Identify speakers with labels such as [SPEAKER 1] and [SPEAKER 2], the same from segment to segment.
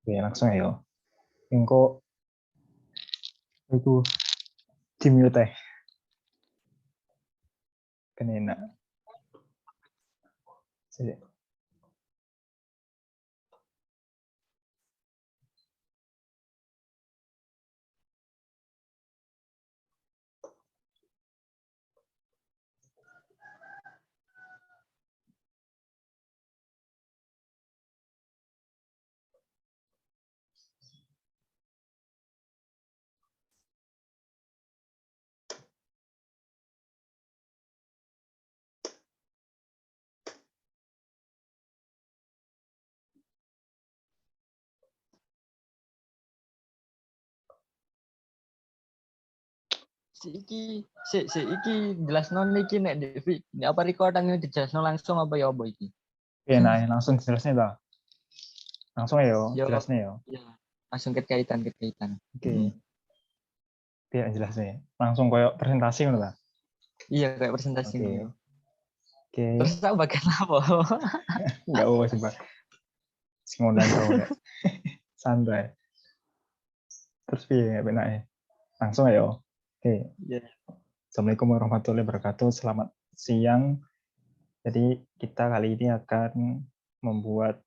[SPEAKER 1] Oke, langsung ayo. Engko itu di mute teh. Kan enak. Jadi,
[SPEAKER 2] Si iki jelasno niki nek Devi. Ini apa recordingnya dijelasno langsung apa ya apa iki?
[SPEAKER 1] oke, nah langsung jelasnya lah. Langsung ayo,
[SPEAKER 2] Yo,
[SPEAKER 1] jelasnya yo.
[SPEAKER 2] ya, langsung kekaitan.
[SPEAKER 1] Oke, tidak jelasnya. Langsung koyo presentasi ngono lah.
[SPEAKER 2] Iya kayak presentasi
[SPEAKER 1] Oke.
[SPEAKER 2] ngono.
[SPEAKER 1] Oke,
[SPEAKER 2] Terus aku bagian apa?
[SPEAKER 1] enggak apa sih, Pak. Ngundang kau enggak. Santai. Terus piye benake? Langsung ayo. Oke.
[SPEAKER 2] Iya.
[SPEAKER 1] Assalamualaikum warahmatullahi wabarakatuh. Selamat siang. Jadi kita kali ini akan membuat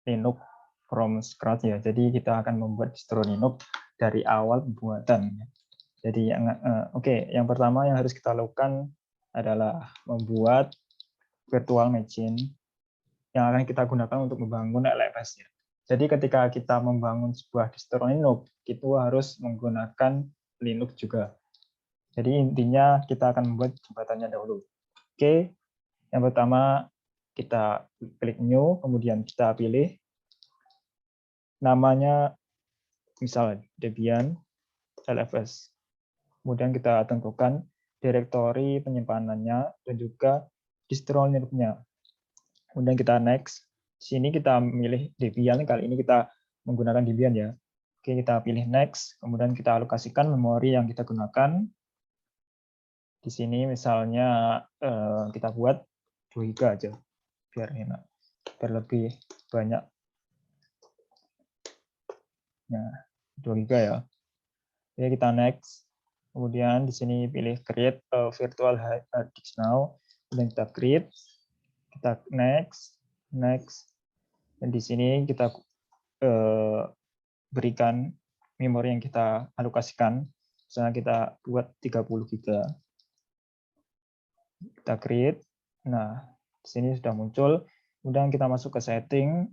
[SPEAKER 1] Linux from scratch ya. Jadi kita akan membuat distro Linux dari awal pembuatan. Jadi yang pertama yang harus kita lakukan adalah membuat virtual machine yang akan kita gunakan untuk membangun LFS-nya. Jadi ketika kita membangun sebuah distro Linux, itu harus menggunakan Linux juga. Jadi intinya kita akan membuat jembatannya dahulu. Oke, yang pertama kita klik new, kemudian kita pilih namanya misalnya Debian LFS. Kemudian kita tentukan direktori penyimpanannya dan juga distro Linux-nya. Kemudian kita next. Di sini kita memilih Debian, kali ini kita menggunakan Debian ya. Oke, kita pilih next, kemudian kita alokasikan memori yang kita gunakan. Di sini misalnya kita buat 2 GB aja, biar enak, biar lebih banyak. Nah, 2 GB ya. Oke, kita next. Kemudian di sini pilih create a virtual hard disk now. Kemudian kita create, kita next, next. Dan di sini kita berikan memori yang kita alokasikan. Misalnya kita buat 30 GB. Kita create. Nah, di sini sudah muncul. Kemudian kita masuk ke setting.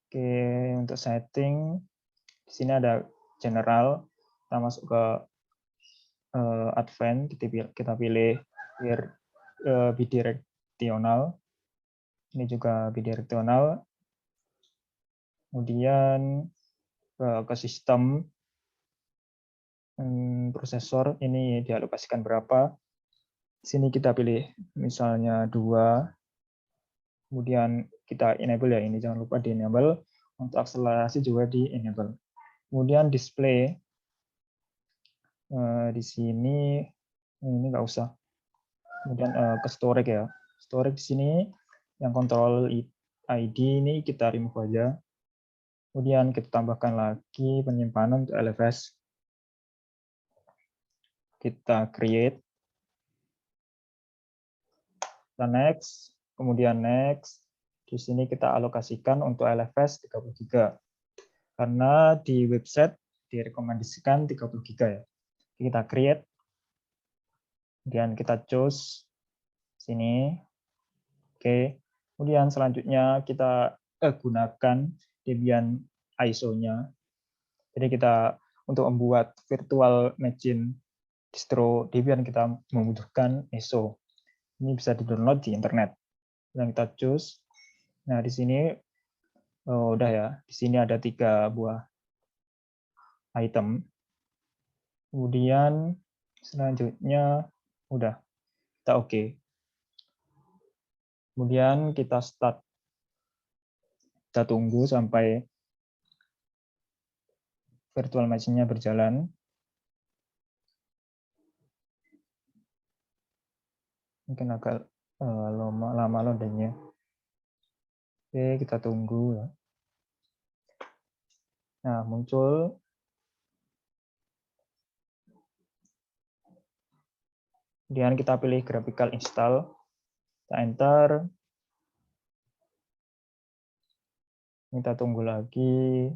[SPEAKER 1] Oke, untuk setting di sini ada general. Kita masuk ke advance, kita pilih bidireksional. Ini juga bidireksional. Kemudian ke sistem prosesor, ini dialokasikan berapa. Di sini kita pilih misalnya 2. Kemudian kita enable ya, ini jangan lupa di enable. Untuk akselerasi juga di enable. Kemudian display di sini ini nggak usah. Kemudian ke storage ya. Storage di sini yang kontrol ID ini kita remove aja. Kemudian kita tambahkan lagi penyimpanan untuk LFS. Kita create. Kita next, kemudian next. Di sini kita alokasikan untuk LFS 30 GB. Karena di website direkomendasikan 30 GB ya. Kita create. Kemudian kita choose sini. Oke. Kemudian selanjutnya kita gunakan Debian ISO-nya. Jadi kita untuk membuat virtual machine distro Debian kita membutuhkan ISO. Ini bisa di-download di internet. Dan kita choose. Nah, di sini udah ya. Di sini ada 3 buah item. Kemudian selanjutnya udah kita oke. Kemudian kita start. Kita tunggu sampai virtual machine-nya berjalan. Mungkin agak lama loadingnya. Oke, kita tunggu ya. Nah, muncul. Kemudian kita pilih graphical install. Kita enter. Kita tunggu lagi.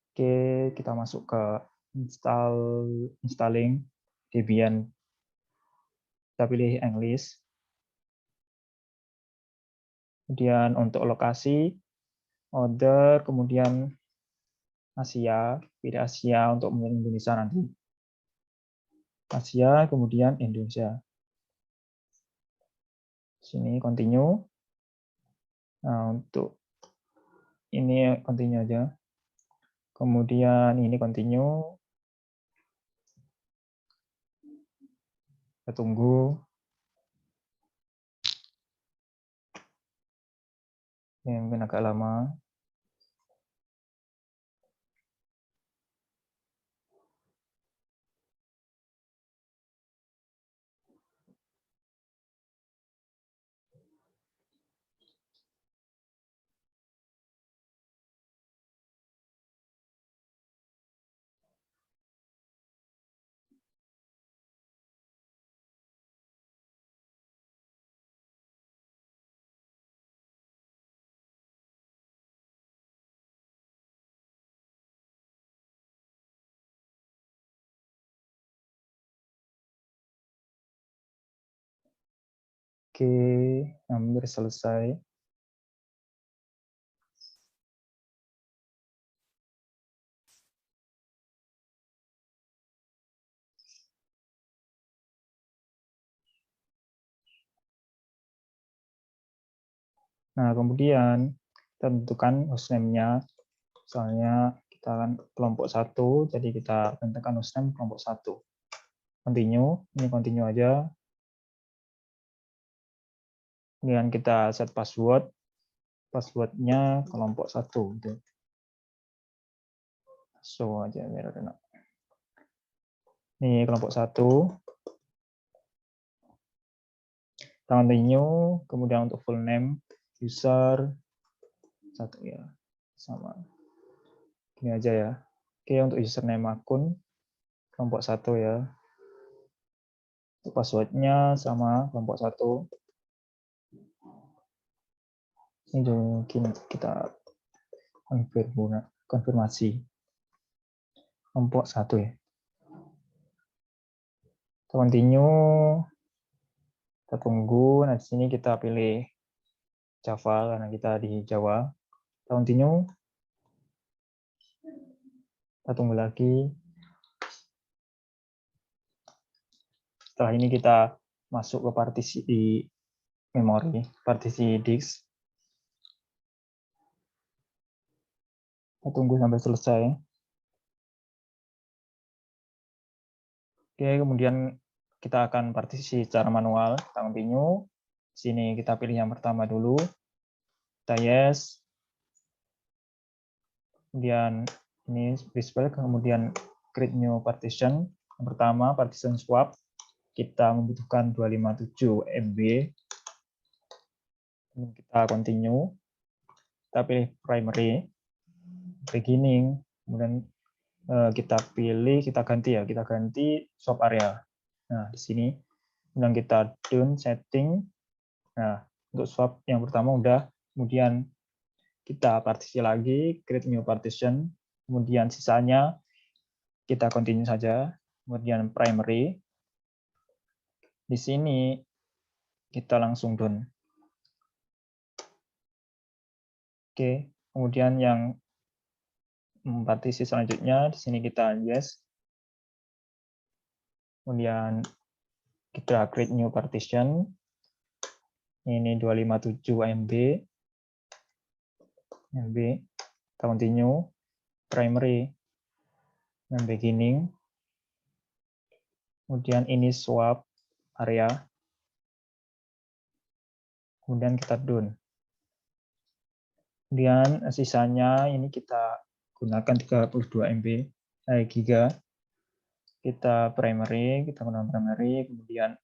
[SPEAKER 1] Oke, kita masuk ke installing Debian. Kita pilih English. Kemudian untuk lokasi, order, kemudian Asia, pilih Asia untuk Indonesia nanti. Asia, kemudian Indonesia. Sini continue. Nah, untuk ini continue aja. Kemudian ini continue. Kita tunggu. Ini mungkin agak lama. Oke, hampir selesai. Nah, kemudian kita tentukan hostname-nya. Misalnya kita kan kelompok 1, jadi kita tentukan hostname kelompok 1. Continue, ini continue aja. Kemudian kita set password. Password-nya kelompok 1. Gitu. So aja biar enak. Ini kelompok 1. Kita continue, kemudian untuk full name, user, 1 ya. Sama. Gini aja ya. Oke, untuk username akun, kelompok 1 ya. Untuk password-nya sama kelompok 1. Ini mungkin kita konfirmasi. Kelompok 1 ya. Kita continue. Kita tunggu. Nah, di sini kita pilih Java karena kita di Jawa. Kita continue. Kita tunggu lagi. Setelah ini kita masuk ke partisi di memori, partisi disk. Kita tunggu sampai selesai. Oke, kemudian kita akan partisi secara manual. Kita continue. Di sini kita pilih yang pertama dulu. Kita yes. Kemudian ini display, kemudian create new partition. Yang pertama, partition swap. Kita membutuhkan 257 MB. Kita continue. Kita pilih primary, beginning, kemudian kita pilih, kita ganti swap area. Nah, di sini kemudian kita done setting. Nah, untuk swap yang pertama udah, kemudian kita partisi lagi, create new partition, kemudian sisanya kita continue saja, kemudian primary. Di sini kita langsung done. Oke, kemudian yang partisi selanjutnya di sini kita yes. Kemudian kita create new partition. Ini 257 MB. Kita continue. Primary dan beginning. Kemudian ini swap area. Kemudian kita done. Kemudian sisanya ini kita gunakan 32 MB giga. Kita primary, kita gunakan primary, kemudian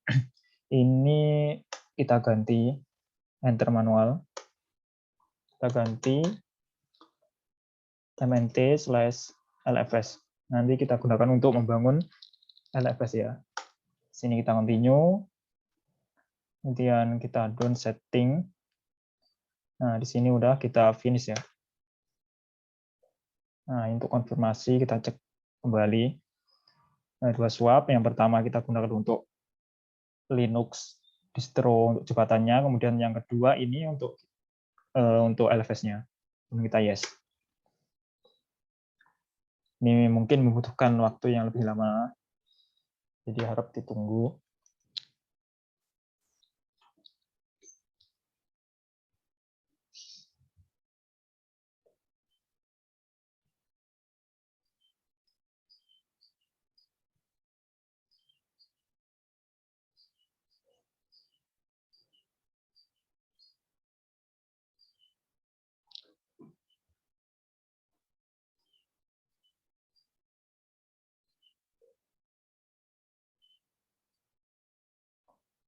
[SPEAKER 1] Ini kita ganti enter manual. Kita ganti mnt/lfs. Nanti kita gunakan untuk membangun LFS ya. Sini kita continue. Kemudian kita down setting. Nah, di sini udah kita finish ya. Nah, untuk konfirmasi kita cek kembali. Nah, dua swap. Yang pertama kita gunakan untuk Linux distro untuk jembatannya. Kemudian yang kedua ini untuk LFS-nya. Kita yes. Ini mungkin membutuhkan waktu yang lebih lama. Jadi harap ditunggu.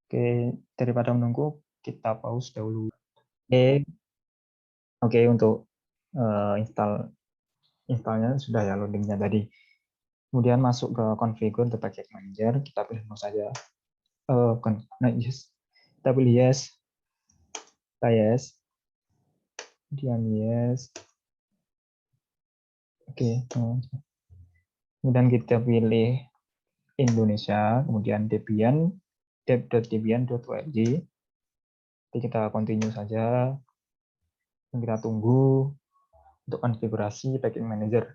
[SPEAKER 1] Oke, daripada menunggu, kita pause dahulu. Oke, untuk installnya sudah ya, loadingnya tadi. Kemudian masuk ke configure untuk package manager, kita pilih no saja. Yes. Kita pilih yes. Kita yes. Kemudian yes. Oke. Kemudian kita pilih Indonesia, kemudian Debian, deb.debian.org. Jadi kita continue saja. Dan kita tunggu untuk konfigurasi package manager.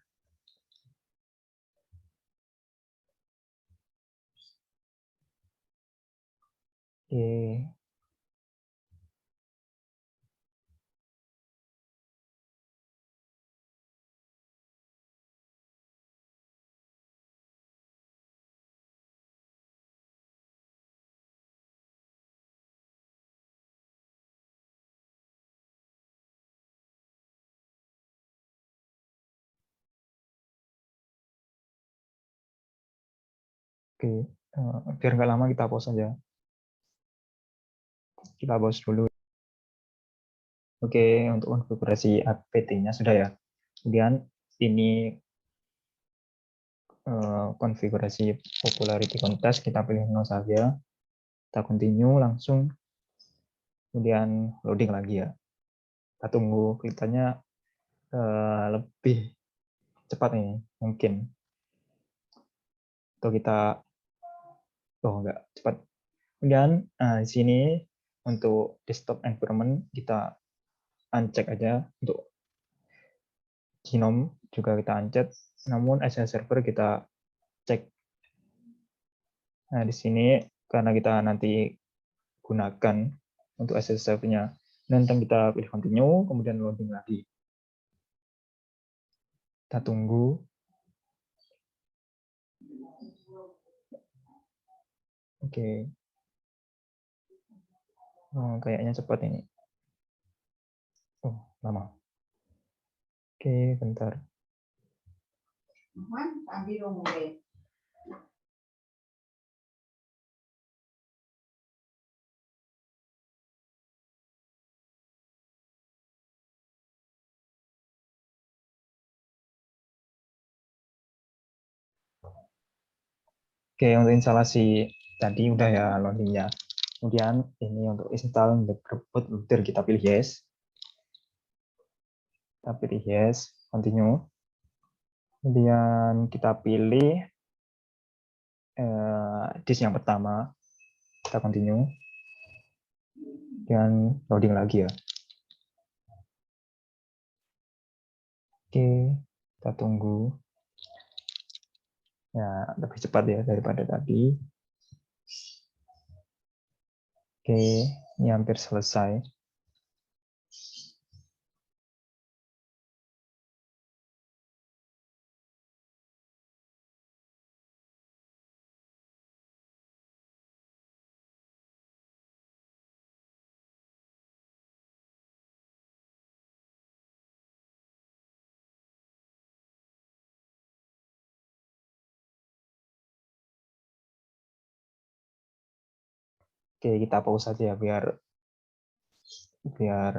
[SPEAKER 1] Oke. Oke, biar nggak lama kita pause saja. Kita pause dulu. Oke, untuk konfigurasi apt-nya sudah ya. Kemudian ini konfigurasi popularity contest, kita pilih no saja. Kita continue langsung. Kemudian loading lagi ya. Kita tunggu kelihatannya lebih cepat ini mungkin. Atau kita enggak cepat. Kemudian di sini untuk desktop environment kita uncheck aja, untuk Genome juga kita uncheck, namun SSL server kita cek. Nah, di sini karena kita nanti gunakan untuk SSL servernya, nanti kita pilih continue, kemudian loading lagi. Kita tunggu. Oke. Kayaknya cepat ini. Oh, lama. Oke, bentar. Oke, untuk instalasi tadi udah ya loadingnya. Kemudian ini untuk install boot loader kita pilih yes. Kita pilih yes, continue. Kemudian kita pilih disk yang pertama, kita continue. Dan loading lagi ya. Oke, kita tunggu. Ya, lebih cepat ya daripada tadi. Oke, ini hampir selesai. Oke, kita pause saja ya biar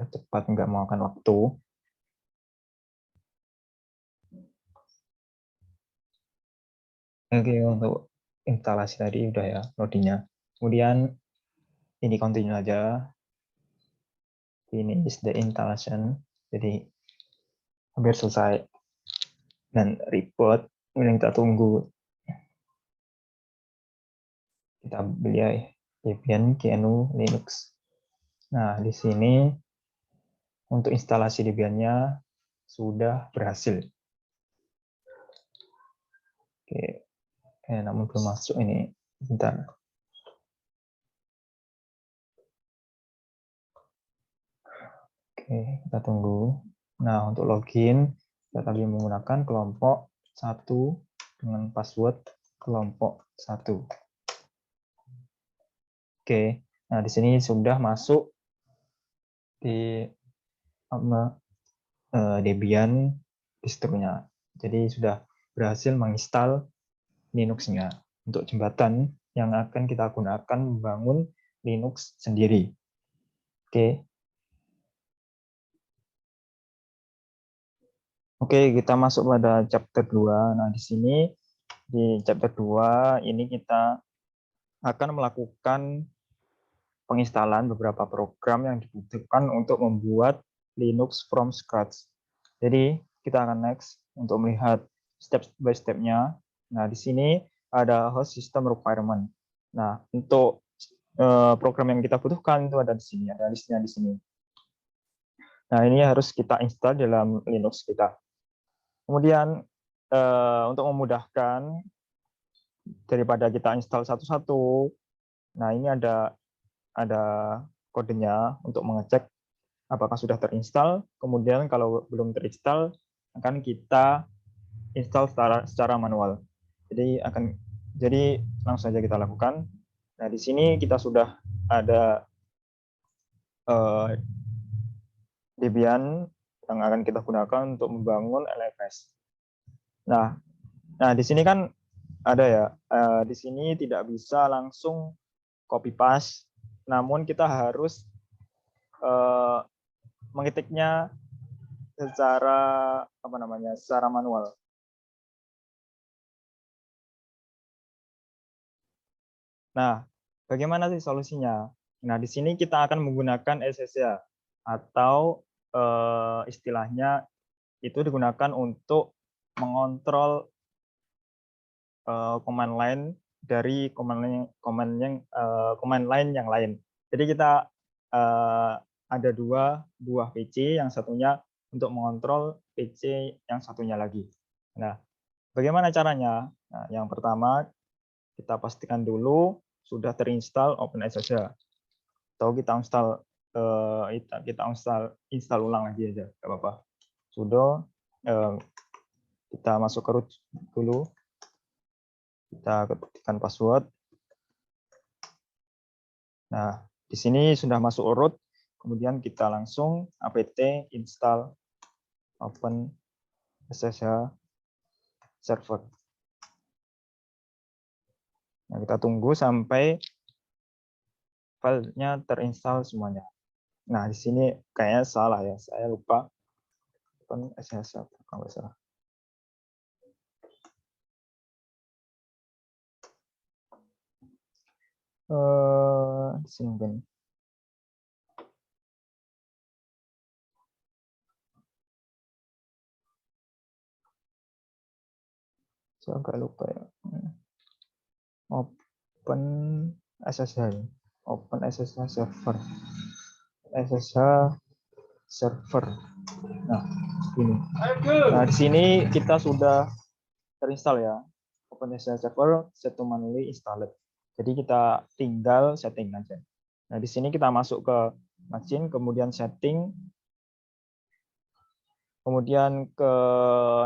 [SPEAKER 1] cepat, nggak memakan waktu. Oke, untuk instalasi tadi udah ya loadingnya. Kemudian ini continue aja. Ini is the installation. Jadi hampir selesai. Dan report ini kita tunggu. Kita beli ya Debian GNU Linux. Nah, di sini untuk instalasi Debian-nya sudah berhasil. Oke, namun belum masuk ini. Bentar. Oke, kita tunggu. Nah, untuk login, kita tadi menggunakan kelompok 1 dengan password kelompok 1. Oke, nah di sini sudah masuk di Debian distronya. Jadi sudah berhasil menginstal Linux-nya untuk jembatan yang akan kita gunakan membangun Linux sendiri. Oke. Oke, kita masuk pada chapter 2. Nah, di sini di chapter 2 ini kita akan melakukan penginstalan beberapa program yang dibutuhkan untuk membuat Linux from scratch. Jadi, kita akan next untuk melihat step by step-nya. Nah, di sini ada host system requirement. Nah, untuk program yang kita butuhkan itu ada di sini, ada listnya di sini. Nah, ini harus kita install dalam Linux kita. Kemudian untuk memudahkan daripada kita install satu-satu, nah ini ada kodenya untuk mengecek apakah sudah terinstall. Kemudian kalau belum terinstall, akan kita install secara manual. Jadi langsung saja kita lakukan. Nah, di sini kita sudah ada Debian yang akan kita gunakan untuk membangun LFS. Nah, di sini kan ada ya. Di sini tidak bisa langsung copy paste, namun kita harus mengetiknya secara secara manual. Nah, bagaimana sih solusinya? Nah, di sini kita akan menggunakan SSH atau istilahnya itu digunakan untuk mengontrol command line dari command line yang lain. Jadi kita ada dua buah PC, yang satunya untuk mengontrol PC yang satunya lagi. Nah, bagaimana caranya? Nah, yang pertama kita pastikan dulu sudah terinstall OpenSSH, atau kita install ulang lagi aja, nggak apa-apa. Sudo kita masuk ke root dulu, kita ketikkan password. Nah, di sini sudah masuk root, kemudian kita langsung apt install OpenSSH server. Nah, kita tunggu sampai filenya terinstall semuanya. Nah, di sini kayaknya salah ya, saya lupa. OpenSSH kalau nggak salah. Di sini mungkin. Saya agak lupa ya. OpenSSH, OpenSSH server, SSH server. Nah, ini. Nah, di sini kita sudah terinstall ya. OpenSSH server set to manually installed. Jadi kita tinggal setting aja. Nah, di sini kita masuk ke machine, kemudian setting, kemudian ke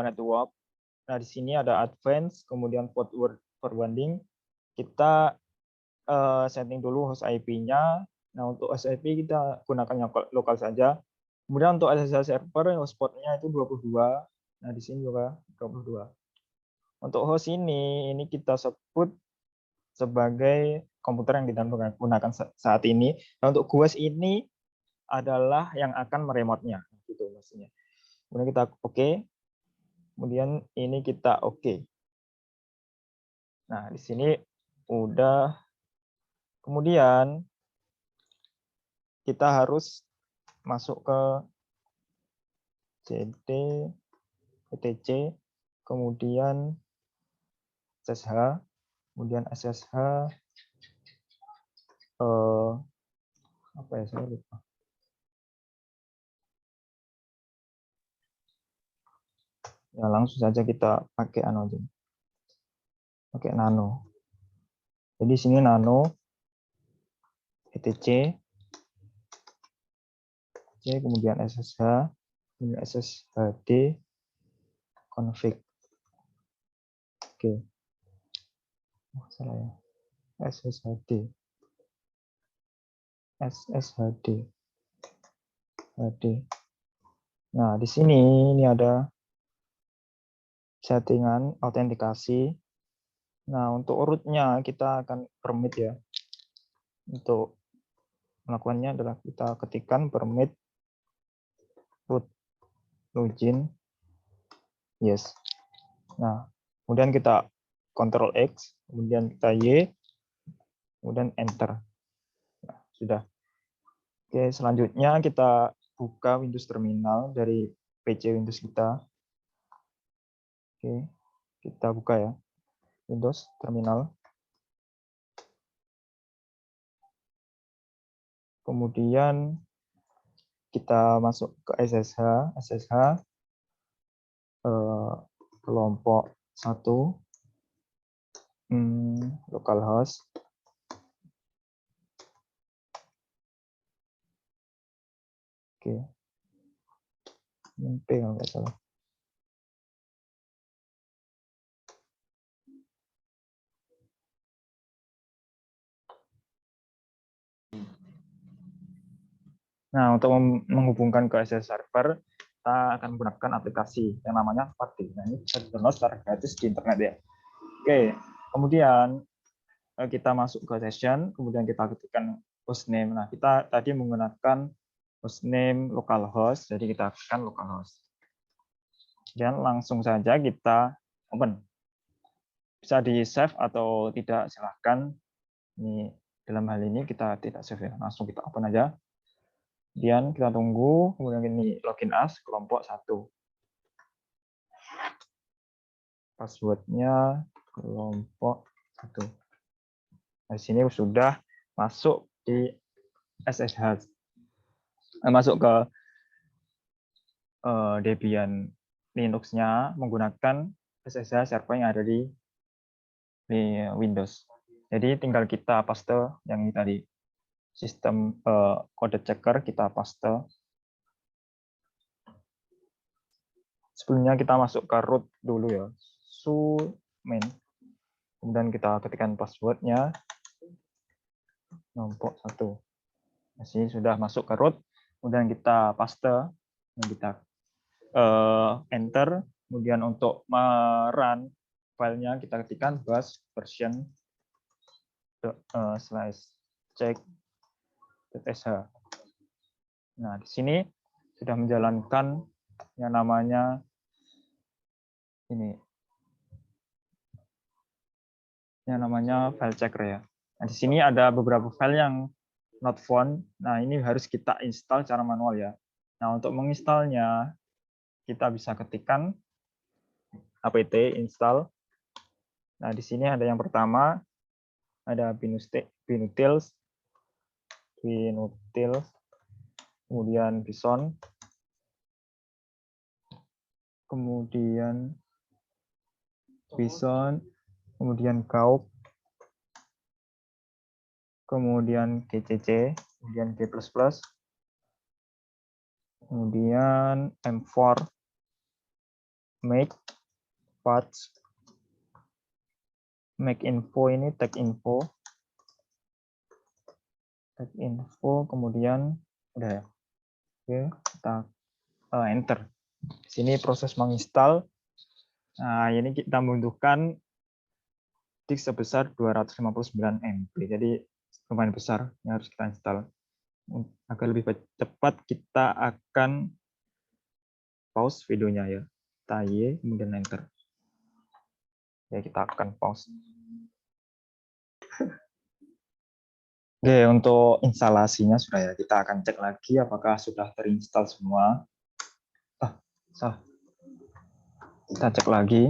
[SPEAKER 1] network. Nah, di sini ada advance, kemudian forwarding. Kita setting dulu host IP-nya. Nah, untuk host IP kita gunakan yang lokal saja. Kemudian untuk SSH server, hotspot-nya itu 22. Nah, di sini juga 22. Untuk host ini kita sebut sebagai komputer yang kita gunakan saat ini. Nah, untuk GUIS ini adalah yang akan meremote-nya, gitu maksudnya. Kemudian kita oke. Kemudian ini kita oke. Nah, di sini udah. Kemudian kita harus masuk ke CD, ETC, kemudian SSH, kemudian SSH, apa ya, saya lupa. Ya, langsung saja kita pakai pakai nano. Jadi sini nano, ETC, kemudian SSH, kemudian SSHD, config. Oke. Salah ya. SSHD. HD. Nah, di sini ini ada settingan autentikasi. Nah, untuk root-nya kita akan permit ya. Untuk melakukannya adalah kita ketikkan permit root login. Yes. Nah, kemudian kita Ctrl X, kemudian kita Y, kemudian enter. Nah, sudah. Oke, selanjutnya kita buka Windows Terminal dari PC Windows kita. Oke, kita buka ya. Windows Terminal. Kemudian kita masuk ke SSH kelompok 1, localhost. Oke. P kalau nggak salah. Nah, untuk menghubungkan ke SSH server, kita akan menggunakan aplikasi yang namanya Fati. Nah, ini bisa di-download secara gratis di internet ya. Oke, kemudian kita masuk ke session, kemudian kita ketikkan hostname. Nah, kita tadi menggunakan hostname localhost, jadi kita ketikkan localhost. Dan langsung saja kita open. Bisa di-save atau tidak, silahkan. Ini dalam hal ini kita tidak save ya, langsung kita open aja. Kemudian kita tunggu, kemudian ini login as kelompok 1. Passwordnya kelompok 1. Nah, di sini sudah masuk di SSH. Masuk ke Debian Linux-nya menggunakan SSH server yang ada di Windows. Jadi tinggal kita paste yang ini tadi. Sistem kode checker kita paste. Sebelumnya kita masuk ke root dulu ya. Main. Kemudian kita ketikkan passwordnya. Kelompok 1. Masih sudah masuk ke root. Kemudian kita paste. Dan kita enter. Kemudian untuk merun filenya kita ketikkan bash version /check.sh. Nah, di sini sudah menjalankan yang namanya ini. Yang namanya file checker ya. Nah, di sini ada beberapa file yang not found. Nah, ini harus kita install secara manual ya. Nah, untuk menginstalnya kita bisa ketikkan apt install. Nah, di sini ada yang pertama ada binutils, kemudian bison, kemudian gauk, kemudian gcc, kemudian g++, kemudian m4, make, patch, make info ini tag info, kemudian udah ya. Oke, kita enter. Di sini proses menginstal. Nah, ini kita membutuhkan disk sebesar 259 MB. Jadi lumayan besar, yang harus kita install. Agar lebih cepat kita akan pause videonya ya. Kita Y, kemudian enter. Ya, kita akan pause. Oke, untuk instalasinya sudah ya. Kita akan cek lagi apakah sudah terinstall semua. Salah. Kita cek lagi.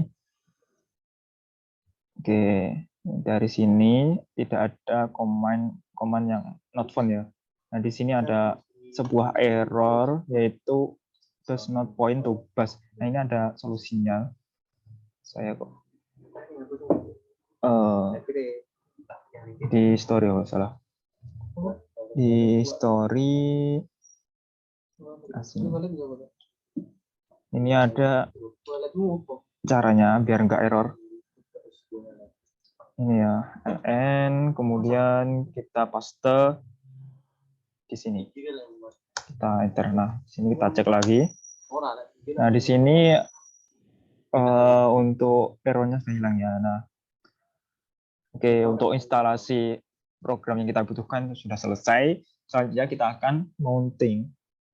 [SPEAKER 1] Oke, dari sini tidak ada command yang not found ya. Nah, di sini ada sebuah error yaitu does not point to bus. Nah, ini ada solusinya. Saya kok di story salah. Di story ini ada caranya biar nggak error. Ini ya, ln, kemudian kita paste di sini. Kita enter. Nah, di sini kita cek lagi. Nah, di sini untuk errornya sudah hilang ya. Nah, oke, untuk instalasi program yang kita butuhkan sudah selesai. Selanjutnya kita akan mounting.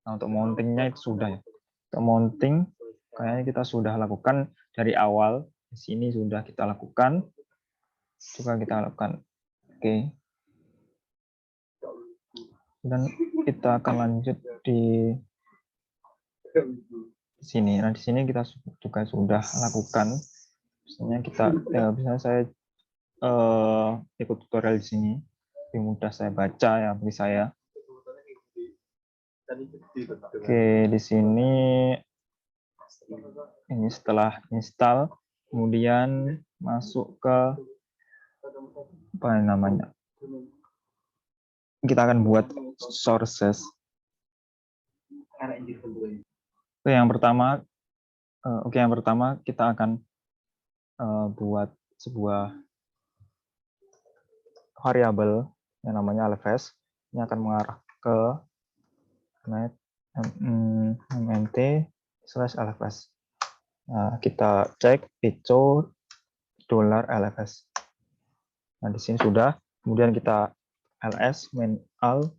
[SPEAKER 1] Nah, untuk mountingnya itu sudah ya. Untuk mounting kayaknya kita sudah lakukan dari awal. Di sini sudah kita lakukan. Juga kita lakukan. Oke. Dan kita akan lanjut di sini. Nah, di sini kita juga sudah lakukan. Misalnya misalnya saya ikut tutorial di sini. Lebih mudah saya baca ya bagi saya. Oke, di sini ini setelah install, kemudian masuk ke apa namanya? Kita akan buat sources. Yang pertama kita akan buat sebuah variabel yang namanya LFS. Ini akan mengarah ke mnt/lfs. Nah, kita cek echo $LFS. Nah, di sini sudah. Kemudian kita ls main al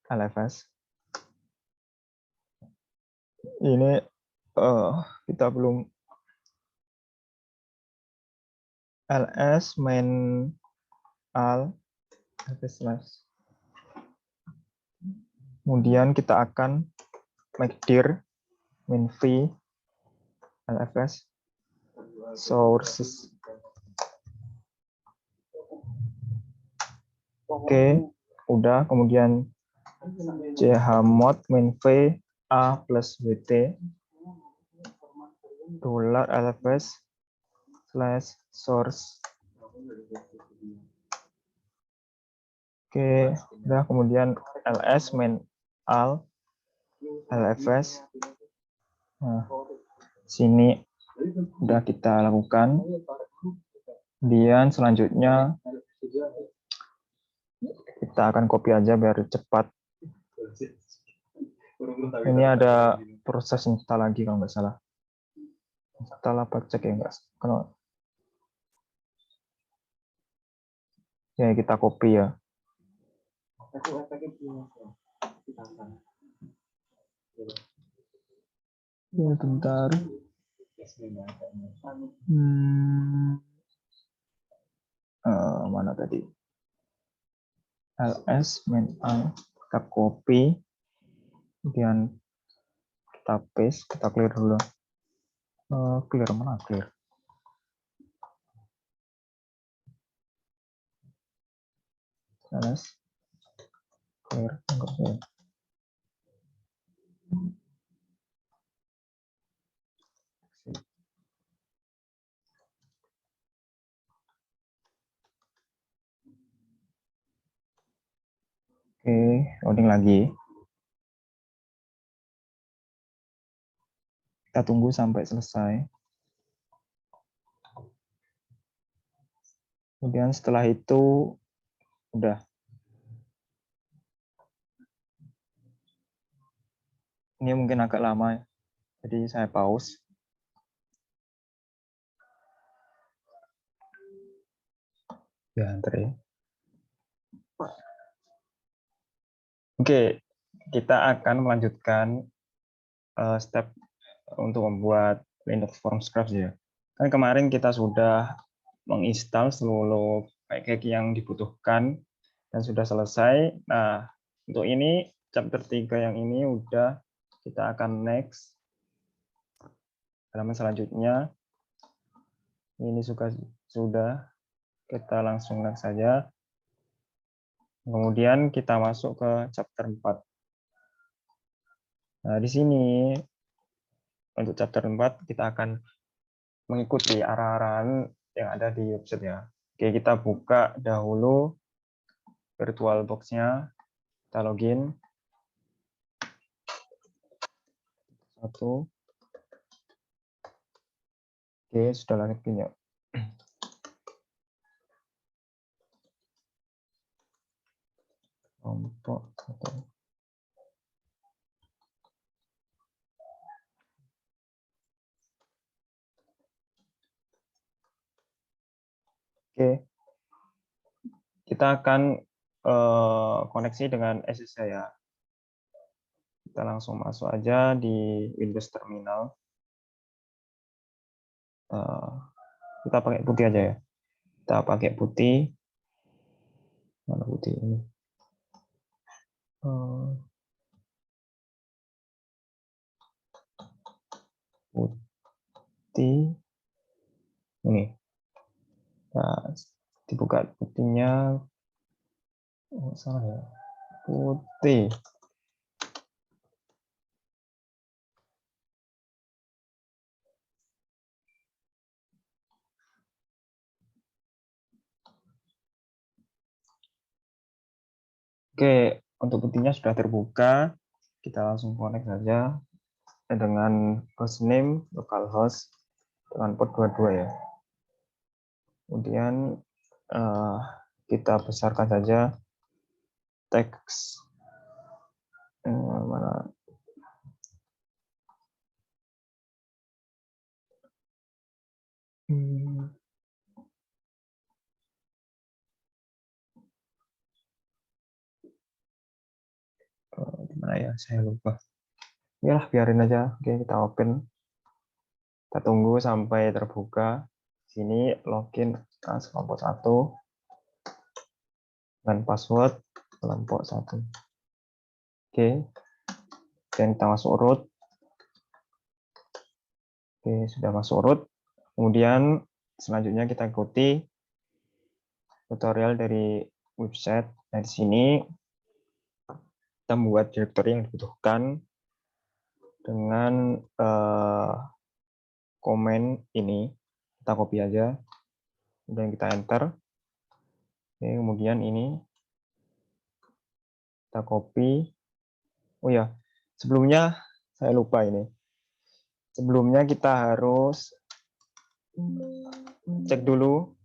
[SPEAKER 1] LFS. Ini kita belum ls main al LFS. Kemudian kita akan make dir main v LFS sources. Oke, udah. Kemudian chmod main v a plus wt $LFS /source. Oke, udah. Kemudian ls main al LFS. Nah, sini udah kita lakukan. Kemudian selanjutnya kita akan copy aja biar cepat. Ini ada proses install lagi kalau nggak salah. Install apa cek ya nggak? Ya, kita copy ya. Ya, bentar. Mana tadi? ls main al, kita copy, kemudian kita paste, kita clear dulu. Clear mana clear? ls clear, enggak clear. Oke, loading lagi. Kita tunggu sampai selesai. Kemudian setelah itu udah. Ini mungkin agak lama, jadi saya pause. Ya, ntar ya. Oke, kita akan melanjutkan step untuk membuat Linux from scratch ya. Kan kemarin kita sudah menginstal seluruh package yang dibutuhkan dan sudah selesai. Nah, untuk ini chapter 3 yang ini udah, kita akan next halaman selanjutnya. Ini sudah kita langsung next saja. Kemudian kita masuk ke chapter 4. Nah, di sini untuk chapter 4 kita akan mengikuti arah-arahan yang ada di website ya. Oke, kita buka dahulu VirtualBox-nya, kita login. 1. Oke, sudah login ya. Kelompok 1. Oke, kita akan koneksi dengan SSH ya. Kita langsung masuk aja di Windows Terminal. Kita pakai putih aja ya. Kita pakai putih. Mana putih ini? Putih. Ini. Nah, dibuka putihnya. Oh, salah ya. Putih. Oke, untuk putihnya sudah terbuka. Kita langsung connect saja dengan hostname localhost dengan port 22 ya. Kemudian kita besarkan saja teks mana gimana ya, saya lupa ya, biarin aja. Oke, kita open, kita tunggu sampai terbuka. Sini login kelompok 1 dan password kelompok 1. Oke, dan kita masuk root. Oke, sudah masuk root. Kemudian selanjutnya kita ikuti tutorial dari website. Nah, di sini kita membuat directory yang dibutuhkan dengan komen ini. Kita copy aja, kemudian kita enter. Oke, kemudian ini kita copy. Oh ya, sebelumnya saya lupa ini. Sebelumnya kita harus cek dulu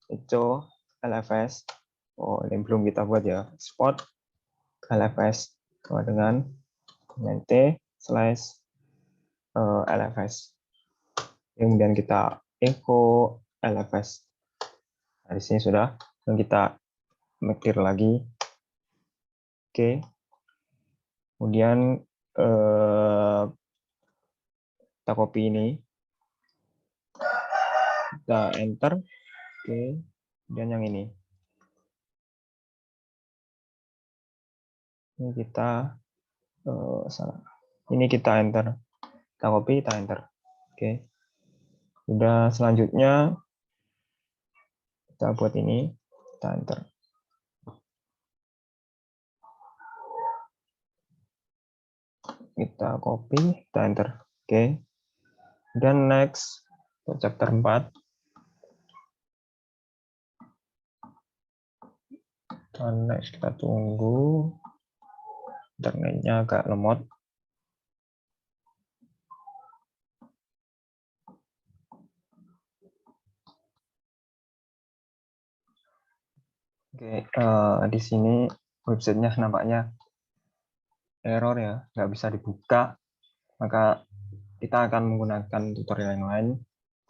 [SPEAKER 1] echo LFS. Oh, ini belum kita buat ya. Spot LFS dengan t/LFS. Kemudian kita echo LFS. Nah, di sini sudah. Dan kita make clear lagi. Oke. Kemudian kita copy ini. Kita enter. Oke. Kemudian yang ini. Ini kita salah. Ini kita enter. Kita copy, kita enter. Oke. Udah, selanjutnya kita buat ini, kita enter. Kita copy, kita enter. Oke. Dan next ke chapter 4. Dan next kita tunggu. Internetnya agak lemot. Oke, di sini websitenya nampaknya error ya, nggak bisa dibuka. Maka kita akan menggunakan tutorial yang lain.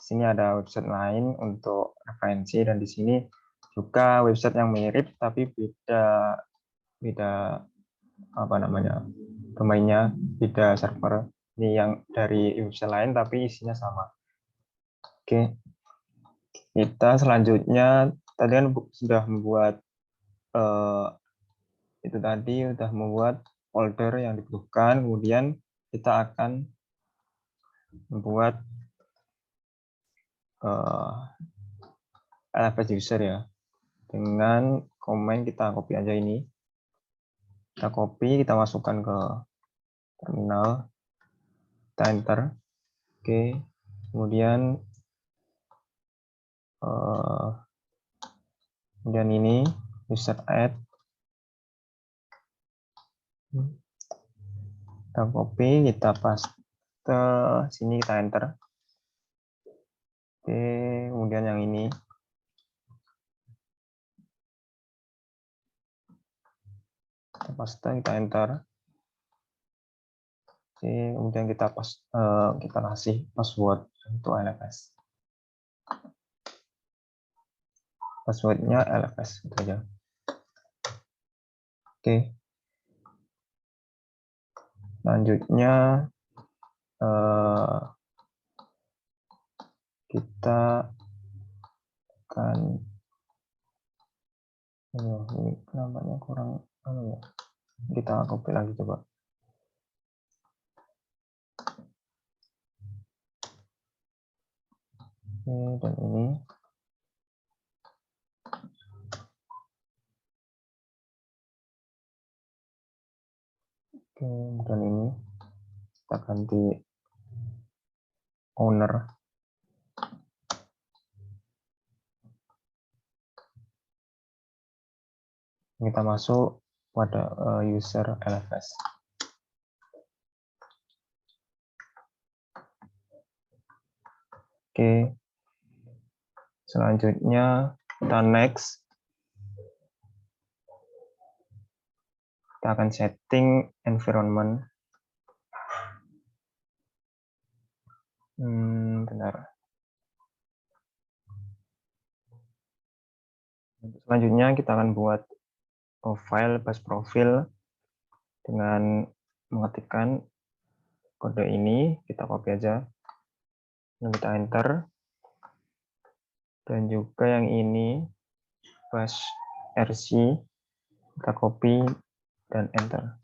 [SPEAKER 1] Di sini ada website lain untuk referensi, dan di sini juga website yang mirip tapi beda apa namanya, domainnya, beda server. Ini yang dari website lain tapi isinya sama. Oke, kita selanjutnya tadi kan sudah membuat itu tadi sudah membuat folder yang dibutuhkan, kemudian kita akan membuat LFS user ya, dengan komen kita copy aja ini, kita copy, kita masukkan ke terminal, kita enter. Oke, kemudian ini user add, kita copy, kita paste sini, kita enter. Oke, kemudian yang ini kita paste, kita enter. Oke, kemudian kita kasih password untuk LFS. Passwordnya LFS gitu aja. Oke. Selanjutnya kita akan ini namanya kurang ya. Kita copy lagi coba. Oke, dan ini dan ini kita ganti owner. Kita masuk pada user LFS. Oke, selanjutnya kita next. Kita akan setting environment. Bentar. Selanjutnya kita akan buat file bus profil dengan mengetikkan kode ini, kita copy aja, dan kita enter. Dan juga yang ini bus RC, kita copy dan enter.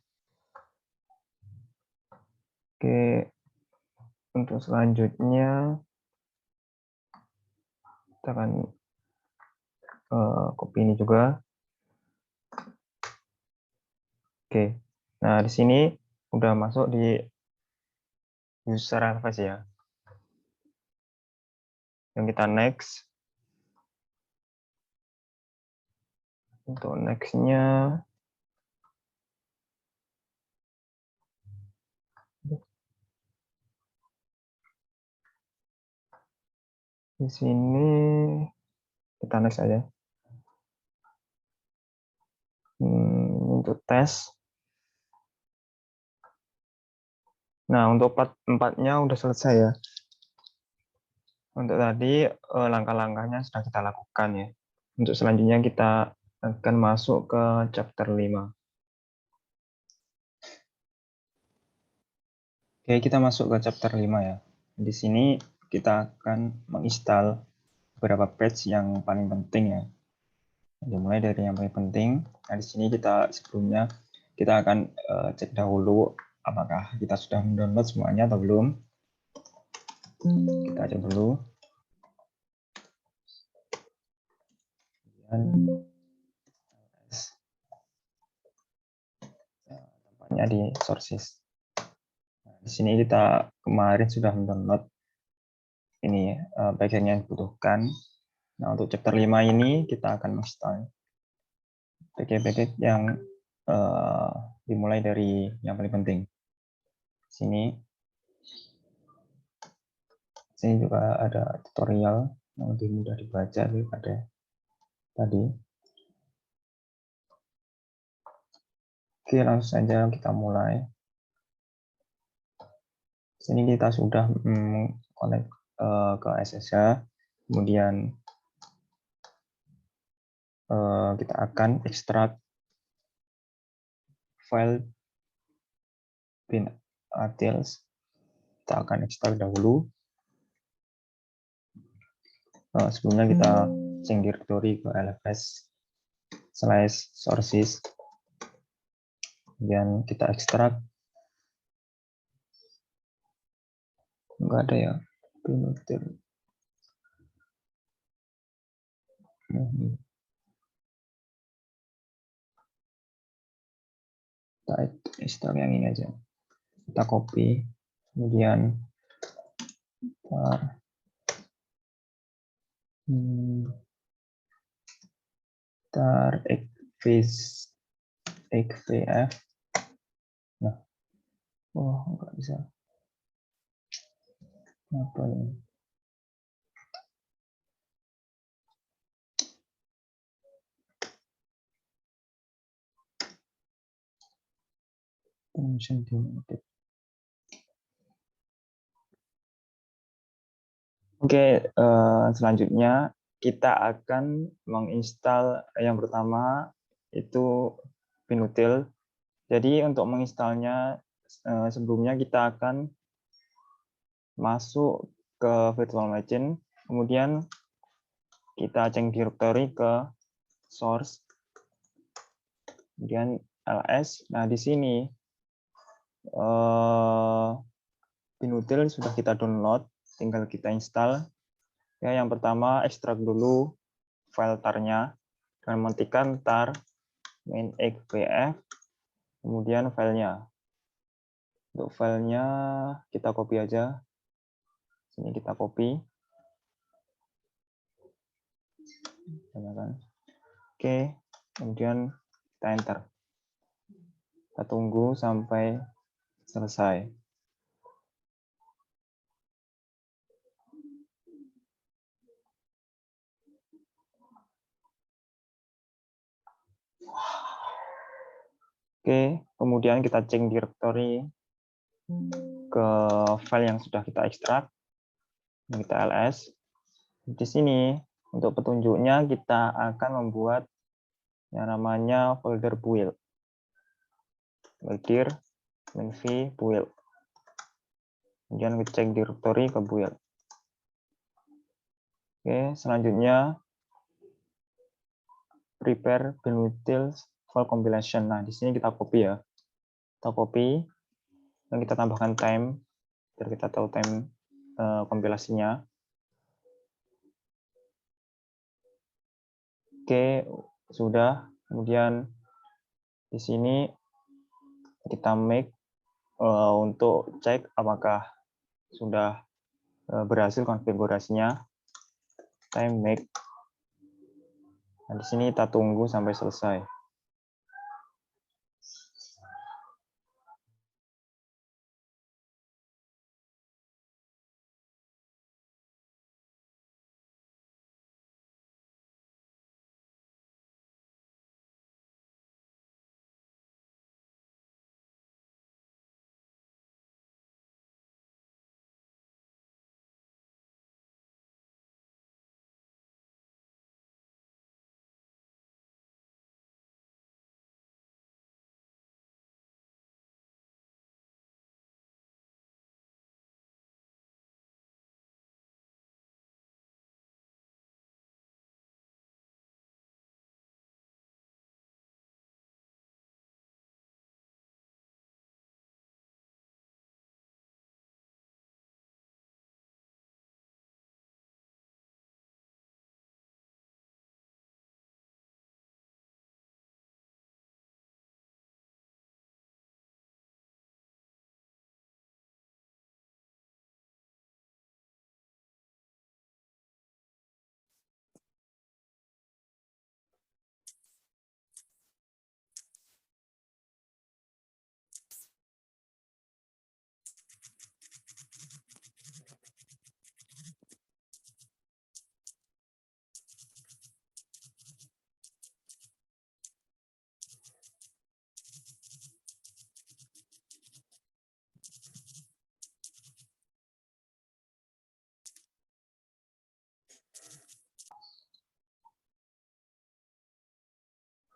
[SPEAKER 1] Oke, untuk selanjutnya kita akan copy ini juga. Oke, nah di sini udah masuk di user LFS ya. Yang kita next. Untuk next-nya di sini kita next aja. Untuk tes. Nah, untuk part-4-nya udah selesai ya. Untuk tadi langkah-langkahnya sudah kita lakukan ya. Untuk selanjutnya kita akan masuk ke chapter 5. Oke, kita masuk ke chapter 5 ya. Di sini kita akan menginstal beberapa patch yang paling penting ya. Dimulai dari yang paling penting. Nah, di sini sebelumnya kita akan cek dahulu apakah kita sudah mendownload semuanya atau belum. Kita cek dulu. Dan tempatnya di sources. Nah, di sini kita kemarin sudah mendownload ini bagian yang dibutuhkan. Nah, untuk chapter 5 ini kita akan menginstal package yang dimulai dari yang paling penting. Sini juga ada tutorial yang lebih mudah dibaca daripada tadi. Oke, langsung saja kita mulai. Sini kita sudah connect ke SSH, kemudian kita akan ekstrak file bin-utils. Kita akan ekstrak dahulu. Sebelumnya kita change directory ke lfs/sources. Kemudian kita ekstrak. Enggak ada ya. Bin-util. Kita ekstrak yang ini aja. Kita copy. Kemudian tar ekvf. Nah, nggak bisa. Apa ini? Function delimited. Oke, selanjutnya kita akan menginstal yang pertama itu binutil. Jadi untuk menginstalnya sebelumnya kita akan masuk ke virtual machine, kemudian kita change directory ke source, kemudian ls. Nah di sini binutil sudah kita download, tinggal kita install. Ya, yang pertama ekstrak dulu file tar-nya dengan mengetikkan tar main ekvf, kemudian filenya. Untuk filenya kita copy aja. Sini kita copy. Oke, kemudian kita enter. Kita tunggu sampai selesai. Oke, kemudian kita change directory ke file yang sudah kita ekstrak. Kita ls. Di sini untuk petunjuknya kita akan membuat yang namanya folder build. Dir -v build. Kemudian ngecek directory ke build. Oke, selanjutnya prepare binutils for compilation. Nah, di sini kita copy ya. Kita copy dan kita tambahkan time biar kita tahu time kompilasinya. Oke, sudah. Kemudian di sini kita make untuk cek apakah sudah berhasil konfigurasinya. Time make. Nah, di sini kita tunggu sampai selesai.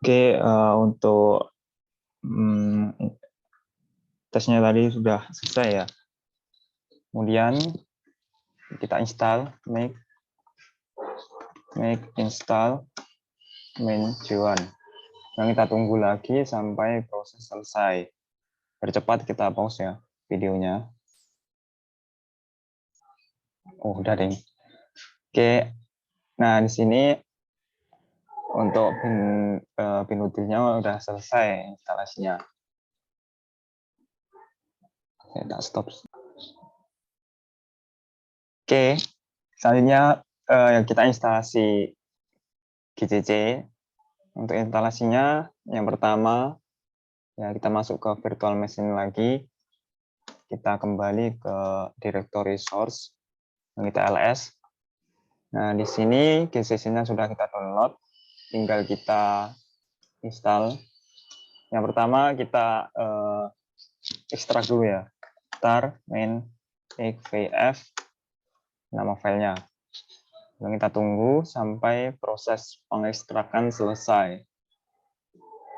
[SPEAKER 1] Oke, untuk tesnya tadi sudah selesai ya. Kemudian kita install make install main.j1. Yang kita tunggu lagi sampai proses selesai. Percepat kita pause ya videonya. Oh, udah deh. Oke. Nah, di sini untuk bin utilnya udah selesai instalasinya. Kita stop. Oke. Selanjutnya yang kita instalasi GCC. Untuk instalasinya yang pertama ya kita masuk ke virtual machine lagi. Kita kembali ke directory source yang kita ls. Nah, di sini GCC-nya sudah kita download, tinggal kita install. Yang pertama kita ekstrak dulu ya, tar main ekvf nama filenya. Dan kita tunggu sampai proses pengekstrakan selesai.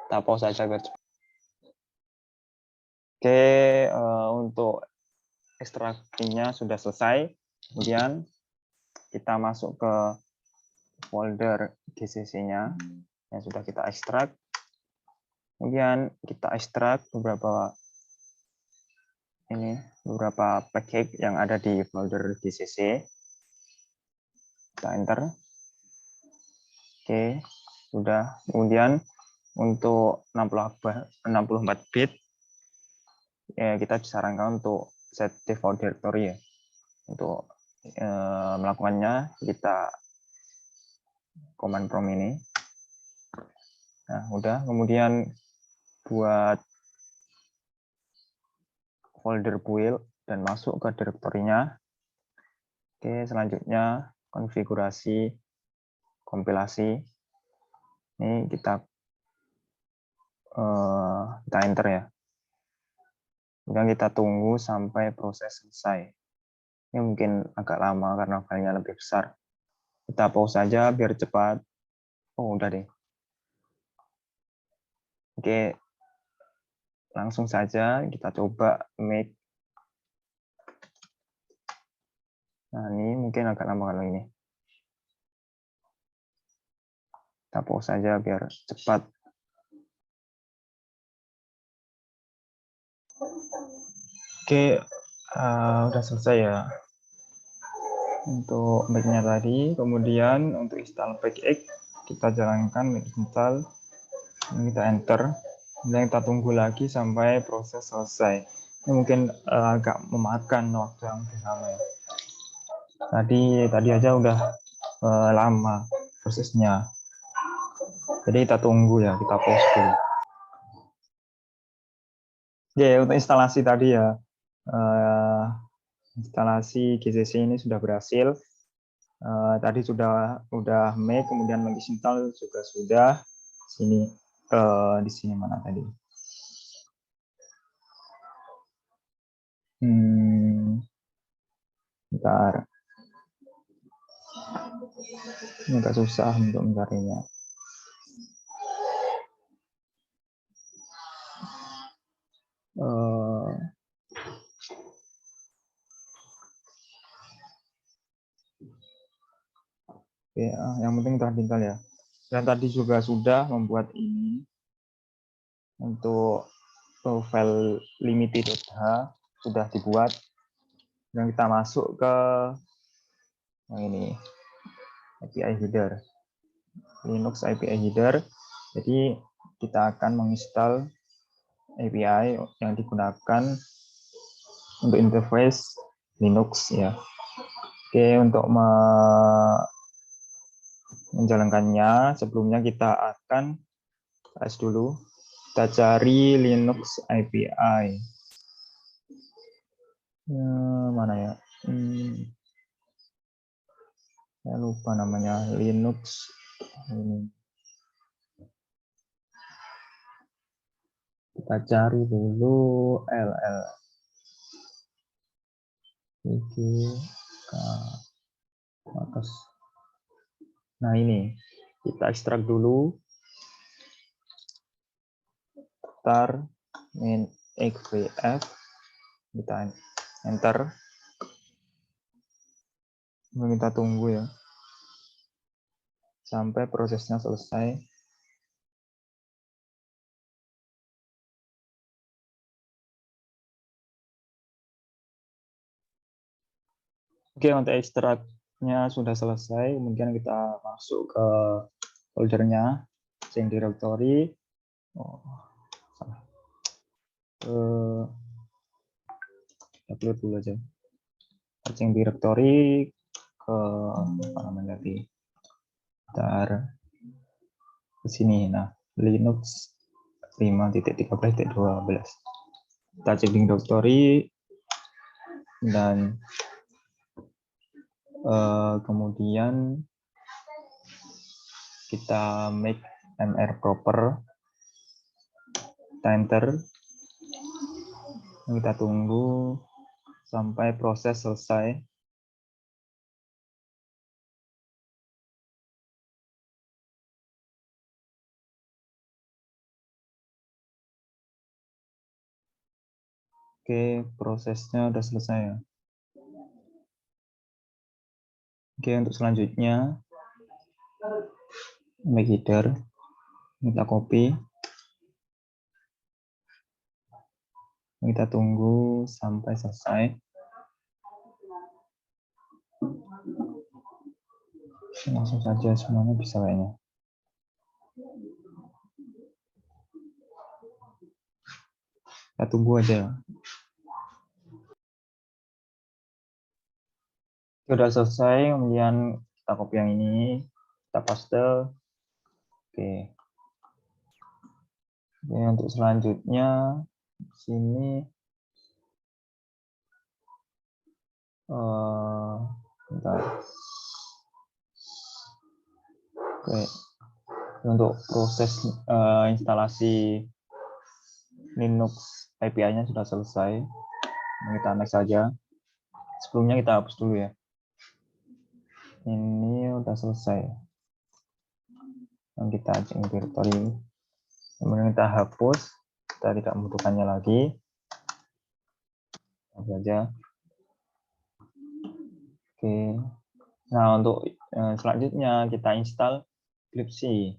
[SPEAKER 1] Kita pause saja biar cepat. Oke, untuk ekstraksinya sudah selesai. Kemudian kita masuk ke folder GCC-nya yang sudah kita ekstrak. Kemudian kita ekstrak beberapa package yang ada di folder GCC. Kita enter. Oke, sudah. Kemudian untuk 64 bit ya kita disarankan untuk set default directory ya. Untuk melakukannya kita command prompt ini. Nah, udah. Kemudian buat folder build dan masuk ke direktorinya. Oke, selanjutnya konfigurasi kompilasi. Ini kita enter ya. Kemudian kita tunggu sampai proses selesai. Ini mungkin agak lama karena filenya lebih besar. Kita pause saja biar cepat. Oh, udah deh. Oke, langsung saja kita coba make. Nah, ini mungkin agak lama kalau ini. Kita pause saja biar cepat. Oke, udah selesai ya untuk make-nya tadi. Kemudian untuk install PackX kita jalankan make install. Ini kita enter. Kemudian kita tunggu lagi sampai proses selesai. Ini mungkin agak memakan waktu yang lebih lama ya. Tadi aja udah lama prosesnya. Jadi kita tunggu ya, kita pause dulu. Oke, untuk instalasi tadi ya. Instalasi GCC ini sudah berhasil. Tadi udah make, kemudian menginstall juga sudah. Sini di sini mana tadi? Bentar. Ini agak susah untuk mencarinya. Ya, yang penting tertinggal ya. Dan tadi juga sudah membuat ini untuk file limited.h sudah dibuat. Dan kita masuk ke yang ini API header, Linux API header. Jadi kita akan menginstal API yang digunakan untuk interface Linux ya. Oke, untuk menjalankannya sebelumnya kita akan tes dulu. Kita cari Linux API. Mana ya? Saya lupa namanya, Linux. Kita cari dulu LL. Nah, ini kita ekstrak dulu. tar min xvf, kita enter, kita tunggu ya sampai prosesnya selesai. Oke, untuk ekstraknya sudah selesai, kemudian kita masuk ke foldernya, change directory. Oh, salah. Upload dulu aja. Change directory ke apa namanya tadi? Ntar ke sini. Nah, Linux 5.13.12. Kita change directory dan kemudian kita make mr proper, kita enter, kita tunggu sampai proses selesai. Oke, prosesnya udah selesai ya. Oke, untuk selanjutnya make header, kita copy, kita tunggu sampai selesai. Langsung saja semuanya bisa kayaknya. Kita tunggu aja. Sudah selesai, kemudian kita copy yang ini, kita paste. Oke. Oke, untuk selanjutnya di sini bentar. Oke. Untuk proses instalasi Linux API-nya sudah selesai. Kita next saja. Sebelumnya kita hapus dulu ya. Ini udah selesai. Dan kita change directory. Kemudian kita hapus. Kita tidak membutuhkannya lagi. Hapus saja. Oke. Nah, untuk selanjutnya kita install Eclipse.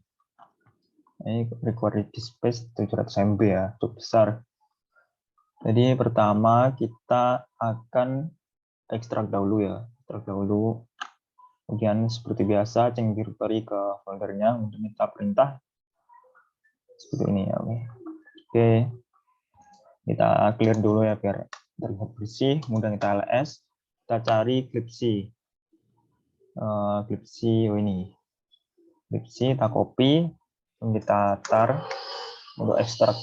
[SPEAKER 1] Ini required disk space 700 MB ya, cukup besar. Jadi pertama kita akan ekstrak dahulu ya, ekstrak dahulu. Kemudian seperti biasa change directory ke foldernya, untuk kita perintah seperti ini ya. Oke, kita clear dulu ya biar terlihat bersih. Kemudian kita ls, kita cari Eclipse. Eclipse ini, Eclipse kita copy, kita tar untuk ekstrak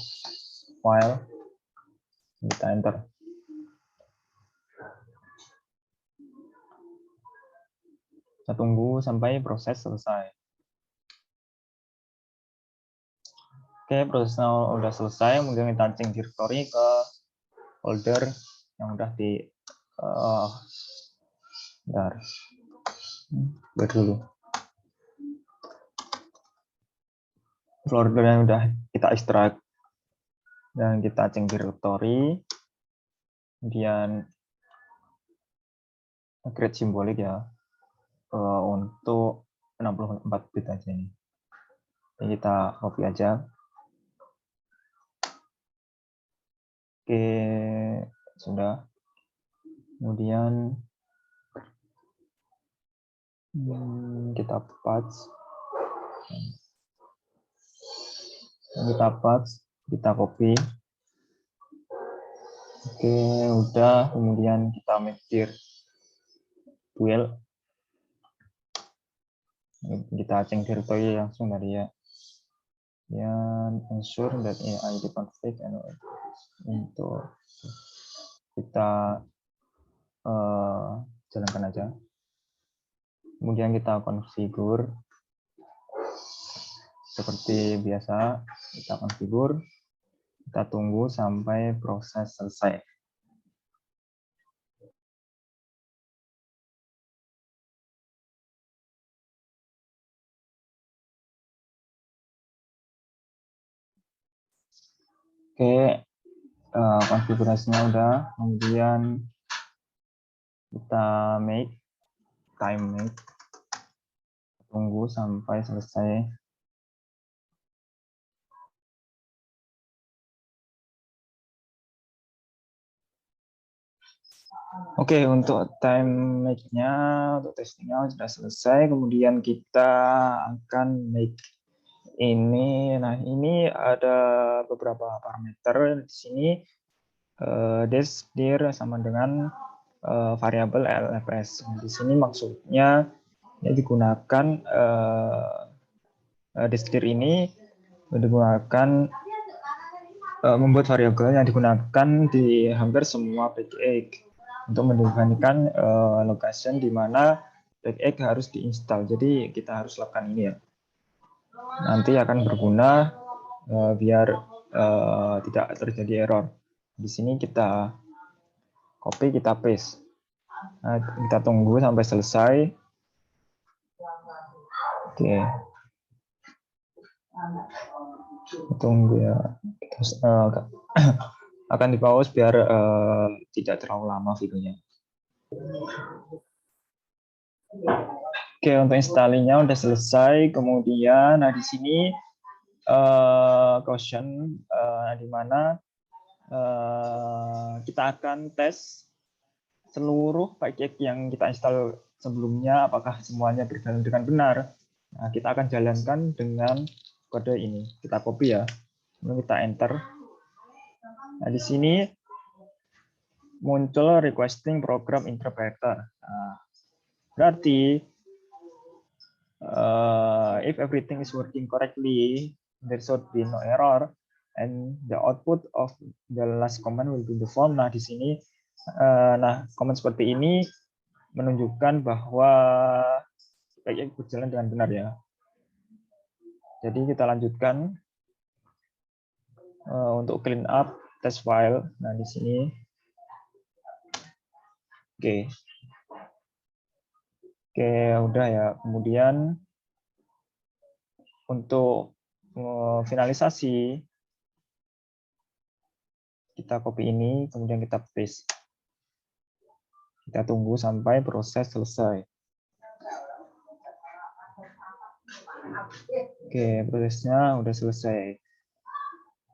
[SPEAKER 1] file, kita enter. Kita tunggu sampai proses selesai. Oke, prosesnya udah selesai, kemudian kita change directory ke folder yang udah di bentar. Dulu. Folder yang udah kita ekstrak dan kita change directory, kemudian create simbolik ya untuk 64 bit aja ini. Jadi kita copy aja. Oke, sudah. Kemudian kita patch, kita copy. Oke, udah. Kemudian kita make dir build. Kita change directory langsung dari ya. Dan ensure that id config and untuk kita jalankan aja. Kemudian kita configure seperti biasa, kita configure, kita tunggu sampai proses selesai. Oke, konfigurasinya udah, kemudian kita time make, tunggu sampai selesai. Oke, untuk time make-nya, untuk testingnya sudah selesai. Kemudian kita akan make ini. Nah, ini ada beberapa parameter di sini. This dir sama dengan variabel LFS. Di sini maksudnya ini digunakan this dir ini digunakan membuat variabel yang digunakan di hampir semua package untuk mendefinikan location di mana package harus diinstal. Jadi kita harus lakukan ini ya. Nanti akan berguna biar tidak terjadi error. Di sini kita copy, kita paste. Nah, kita tunggu sampai selesai. Oke. Tunggu ya. Terus, akan di pause biar tidak terlalu lama videonya. Oke, untuk installingnya udah selesai. Kemudian, nah di sini caution di mana kita akan tes seluruh package yang kita install sebelumnya, apakah semuanya berjalan dengan benar. Nah, kita akan jalankan dengan kode ini. Kita copy ya, kemudian kita enter. Nah, di sini muncul requesting program interpreter. Nah, berarti if everything is working correctly, there should be no error, and the output of the last command will be the form. Nah, di sini, nah komen seperti ini menunjukkan bahwa package berjalan dengan benar ya. Jadi kita lanjutkan untuk clean up test file. Nah, di sini, oke, udah ya. Kemudian untuk finalisasi, kita copy ini, kemudian kita paste. Kita tunggu sampai proses selesai. Oke, prosesnya udah selesai.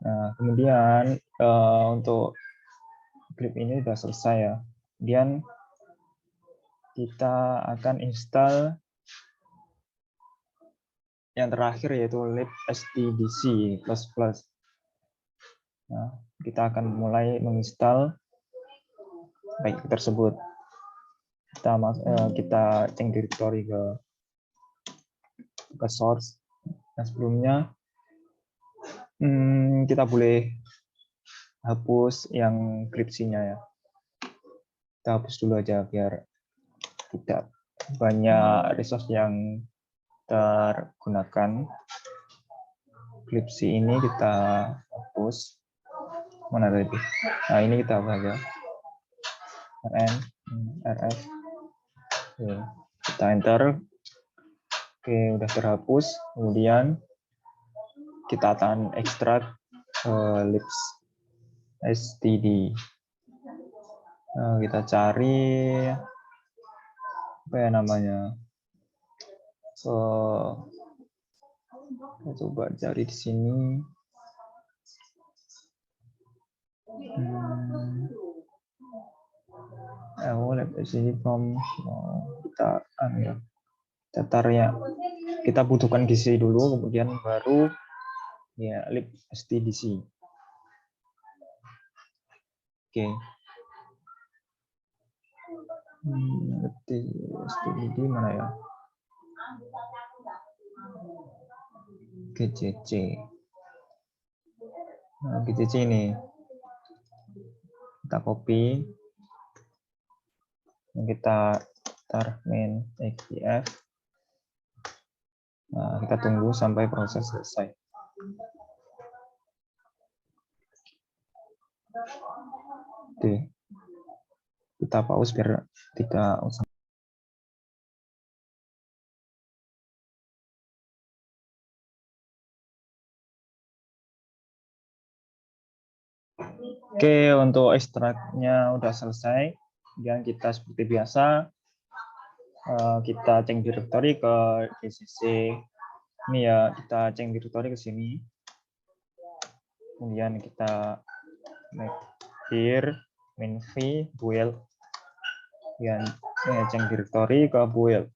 [SPEAKER 1] Nah, kemudian untuk clip ini sudah selesai ya. Kemudian kita akan install yang terakhir yaitu libstdc++. Nah, kita akan mulai menginstal package tersebut. Kita change directory ke source. Nah, sebelumnya kita boleh hapus yang klipsinya ya. Kita hapus dulu aja biar tidak banyak resource yang tergunakan. Klipsi ini kita hapus. Mana tadi? Nah, ini kita hapus aja. rn rf. Oke, kita enter. Oke, udah terhapus. Kemudian kita akan ekstrak libstd. Nah, kita cari apa ya namanya? Kita coba cari di sini. Libstd from kita taruhnya. Kita butuhkan GC dulu, kemudian baru ya libstdc. Oke. Libstdc mana ya? GCC. Nah, GCC ini kita copy, kita taruh main xdf. Nah, kita tunggu sampai proses selesai. Oke, kita pause biar tidak Oke, untuk ekstraknya udah selesai. Kemudian kita seperti biasa, kita change directory ke GCC. Ini ya, kita change directory ke sini. Kemudian kita make here minv build. Kemudian change directory ke build.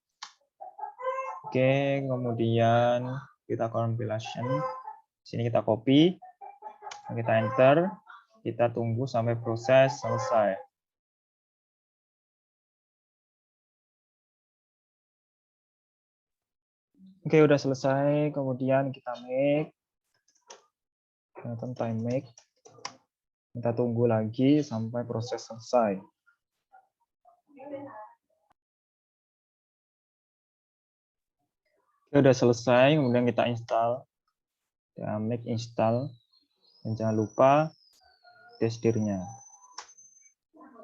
[SPEAKER 1] Oke, kemudian kita compilation. Sini kita copy, kita enter, kita tunggu sampai proses selesai. Oke, udah selesai. Kemudian kita make, time make. Kita tunggu lagi sampai proses selesai. Oke, udah selesai. Kemudian kita install, ya, make install. Dan jangan lupa testdirnya.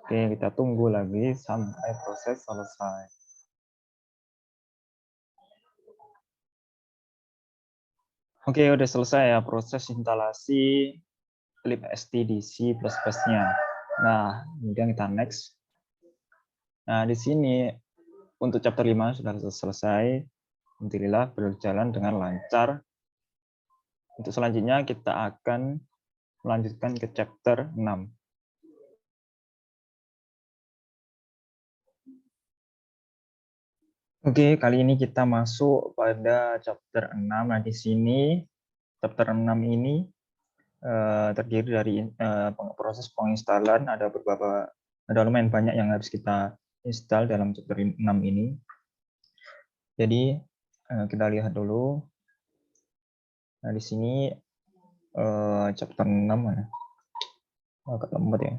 [SPEAKER 1] Oke, kita tunggu lagi sampai proses selesai. Oke, udah selesai ya proses instalasi libst di C++-nya. Nah, kemudian kita next. Nah, di sini untuk chapter 5 sudah selesai. Alhamdulillah berjalan dengan lancar. Untuk selanjutnya kita akan melanjutkan ke chapter 6. Oke, kali ini kita masuk pada chapter 6. Nah, di sini chapter 6 ini terdiri dari proses penginstalan. Ada lumayan banyak yang harus kita install dalam chapter 6 ini. Jadi kita lihat dulu. Nah, di sini chapter 6 ya. Agak lambat ya.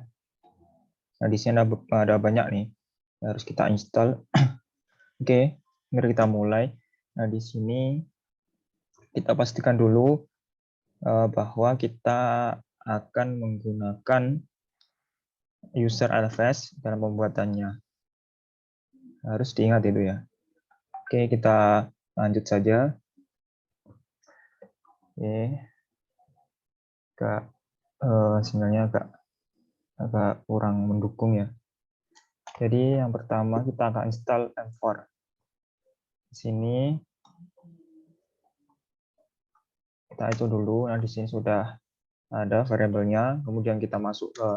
[SPEAKER 1] Nah, di sini ada banyak nih yang harus kita install. Oke, mari kita mulai. Nah, di sini kita pastikan dulu bahwa kita akan menggunakan user LFS dalam pembuatannya. Harus diingat itu ya. Oke, kita lanjut saja. Oke. Sebenarnya agak kurang mendukung ya. Jadi yang pertama kita akan install M4. Di sini kita itu dulu. Nah, di sini sudah ada variabelnya. Kemudian kita masuk ke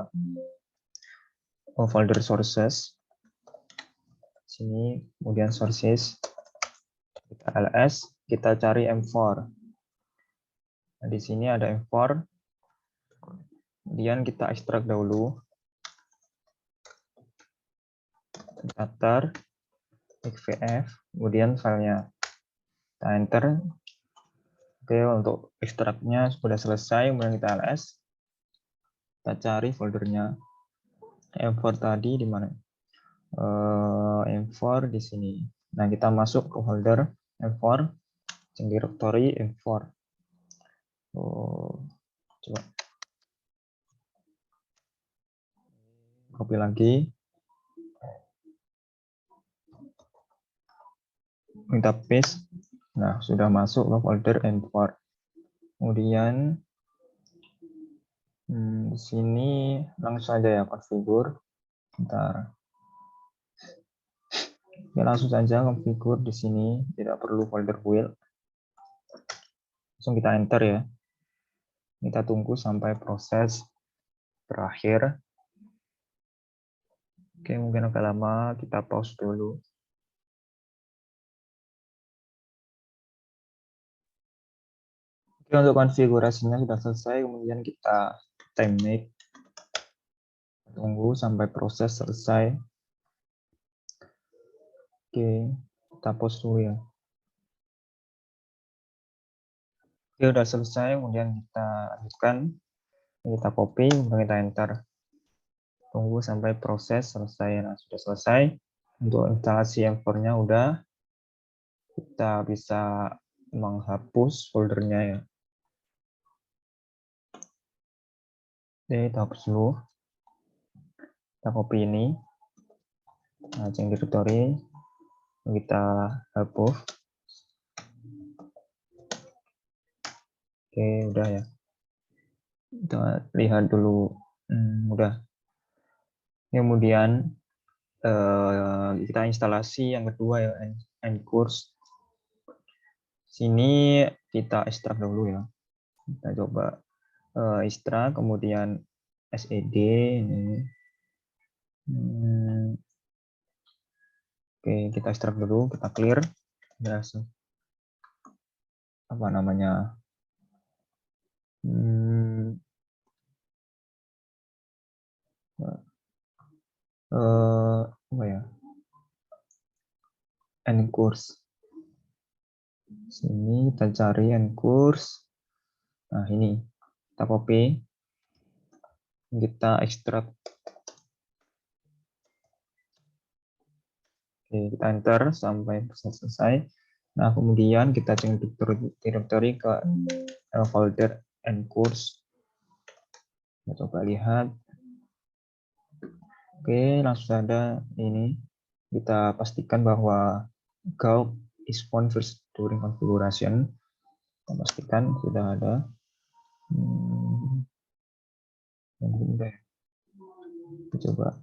[SPEAKER 1] folder sources. Sini, kemudian sources, kita ls, kita cari M4. Nah, di sini ada M4. Kemudian kita ekstrak dahulu. Daftar, xvf, kemudian filenya. Kita enter. Oke, untuk ekstraknya sudah selesai. Kemudian kita ls. Kita cari foldernya. M4 tadi di mana? M4 di sini. Nah, kita masuk ke folder M4, directory M4. Coba copy lagi. Minta paste. Nah, sudah masuk ke folder M4. Kemudian di sini langsung saja ya configure. Bentar. Ya, langsung saja configure di sini, tidak perlu folder build. Langsung kita enter ya. Kita tunggu sampai proses berakhir. Oke, mungkin agak lama, kita pause dulu. Oke, untuk konfigurasinya sudah selesai, kemudian kita time make. Tunggu sampai proses selesai. Oke, kita pause dulu ya. Oke, udah selesai, kemudian kita lanjutkan. Kita copy, kemudian kita enter. Tunggu sampai proses selesai. Nah, sudah selesai. Untuk instalasi M4-nya udah. Kita bisa menghapus foldernya ya. Oke, kita hapus dulu. Kita copy ini. Nah, change directory. Kita hapus. Oke, udah ya. Kita lihat dulu Udah. Kemudian kita instalasi yang kedua ya, nCourse. Sini kita ekstrak dulu ya. Kita coba ekstrak, kemudian SED ini. Oke, kita ekstrak dulu, kita clear. Berhasil. Apa namanya? Apa ya? nCourse. Sini kita cari nCourse. Nah, ini kita copy, kita ekstrak. Oke, kita enter sampai selesai. Nah, kemudian kita cek directory ke folder nCourse. Kita coba lihat. Oke, langsung ada ini. Kita pastikan bahwa gulp is found first during configuration. Kita pastikan sudah ada. Kita coba.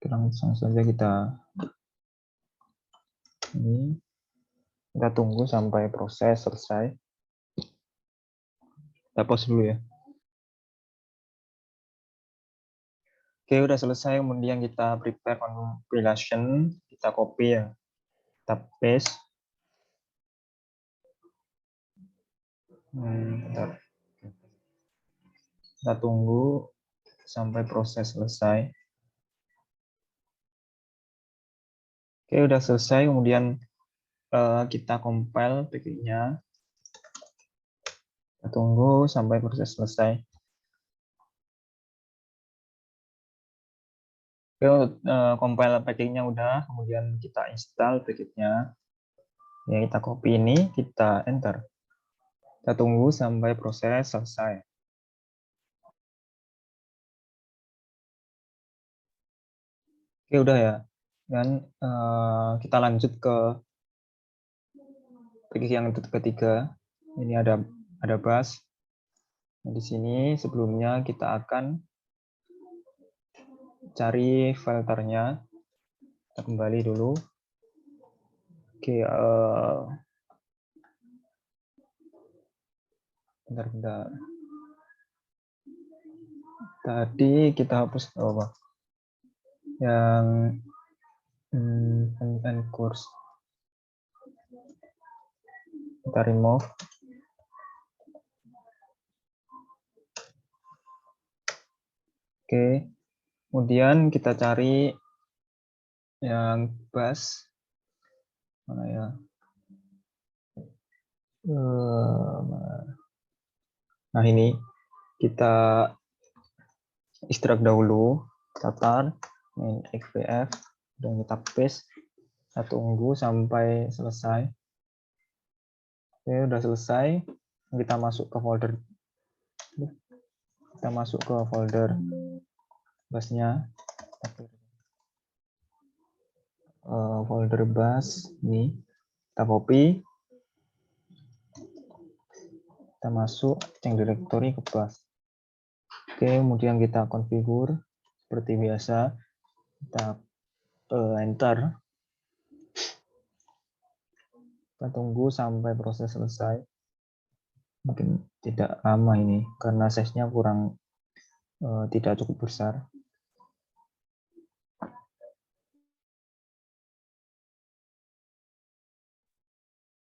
[SPEAKER 1] Langsung saja kita ini. Kita tunggu sampai proses selesai. Kita pause dulu ya. Oke, udah selesai. Kemudian kita prepare compilation. Kita copy ya. Kita paste. Kita tunggu sampai proses selesai. Oke, udah selesai. Kemudian kita compile package-nya. Kita tunggu sampai proses selesai. Oke, untuk compile package-nya udah. Kemudian kita install package-nya. Ya, kita copy ini, kita enter. Kita tunggu sampai proses selesai. Oke, udah ya. Dan kita lanjut ke package yang ketiga. Ini ada bus. Nah, di sini sebelumnya kita akan cari filternya. Kita kembali dulu. Oke, bentar. Tadi kita hapus apa? Yang nCourse. Kita remove. Oke. Kemudian kita cari yang bus. Mana ya? Nah, ini kita ekstrak dahulu. Kita tar main xpf dan kita paste. Kita tunggu sampai selesai. Oke, udah selesai. Kita masuk ke folder. Kita masuk ke folder busnya. Folder bus ini. Kita copy. Kita masuk cek directory ke bus. Oke, kemudian kita configure seperti biasa. Kita enter. Kita tunggu sampai proses selesai. Mungkin tidak lama ini karena size-nya kurang tidak cukup besar.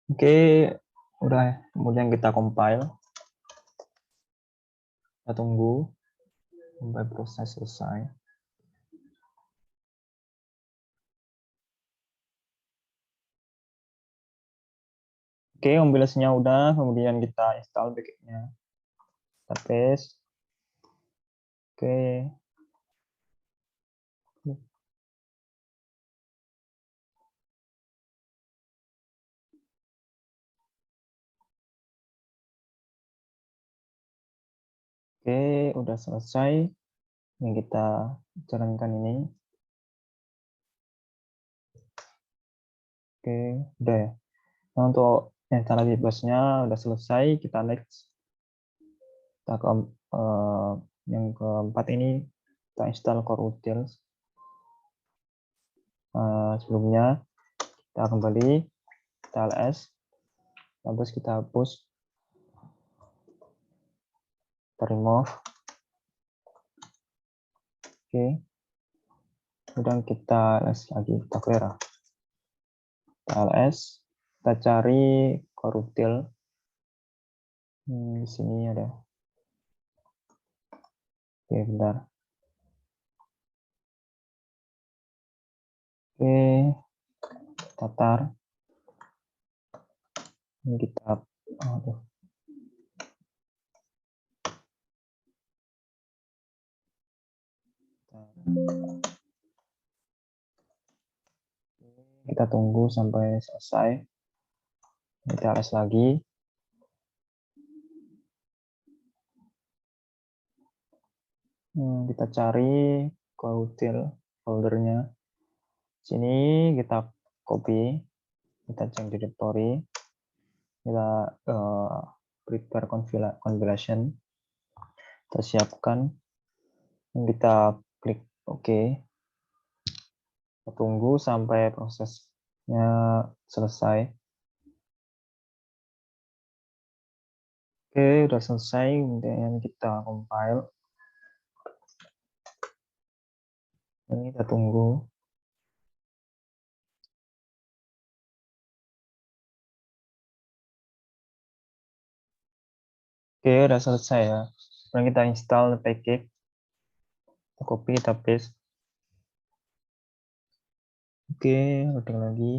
[SPEAKER 1] Oke, udah. Kemudian kita compile. Kita tunggu sampai proses selesai. Oke, compilasinya udah. Kemudian kita install package-nya. Kita paste. Oke. Oke, udah selesai. Yang kita jalankan ini. Oke, udah ya. Nah, untuk instalasi busnya udah selesai, kita next. Yang keempat ini kita install Core Utils. Sebelumnya kita kembali, kita ls, terus kita hapus, kita remove. Oke, kemudian kita ls lagi, kita clear. Kita ls, kita cari Core Util. Di sini ada. Oke, bentar. Oke, kita tar. Ini kita, kita tunggu sampai selesai. Kita ls lagi. Kita cari Core Util foldernya. Sini kita copy, kita cek directory, kita prepare compilation, kita siapkan, kita klik OK. Kita tunggu sampai prosesnya selesai. Oke, udah selesai, kemudian kita compile. Ini kita tunggu. Oke, udah selesai ya. Sekarang kita install package. Kita copy, kita paste. Oke, loading lagi.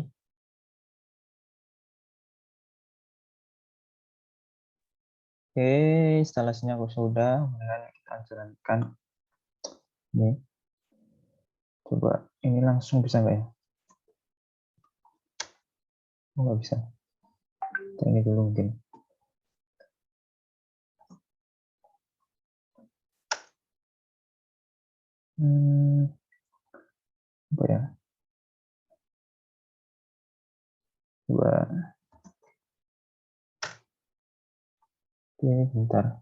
[SPEAKER 1] Oke, instalasinya sudah. Kemudian kita jalankan. Ini. Coba, ini langsung bisa nggak ya? Oh, nggak bisa. Kita ini dulu mungkin. Apa ya? Coba. Oke, bentar.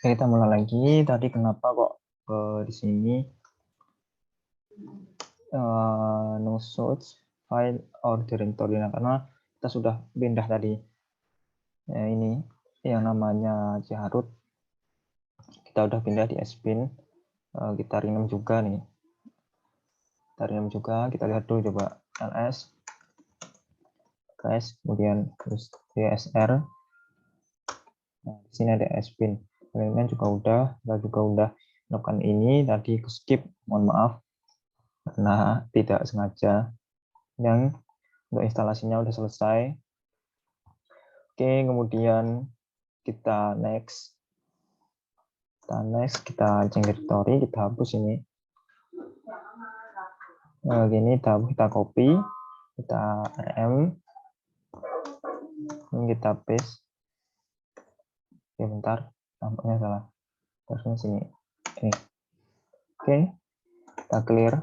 [SPEAKER 1] Oke, kita mulai lagi. Tadi kenapa kok di sini no source file or directory? Nah, karena kita sudah pindah tadi. Ya, ini yang namanya Charut. Kita udah pindah di Spin. Kita rename juga nih. Kita rename juga. Kita lihat dulu coba ls. Kemudian terus csr. Nah, di sini ada Spin. Kalian juga udah, kita juga udah melakukan ini tadi ke skip, mohon maaf karena tidak sengaja. Yang untuk instalasinya udah selesai. Oke, kemudian kita next. Kita cek directory, kita hapus ini. Nah, gini kita copy, kita rm, ini kita paste. Oke, bentar, tampaknya salah. Terus sini, ini. Oke, kita clear.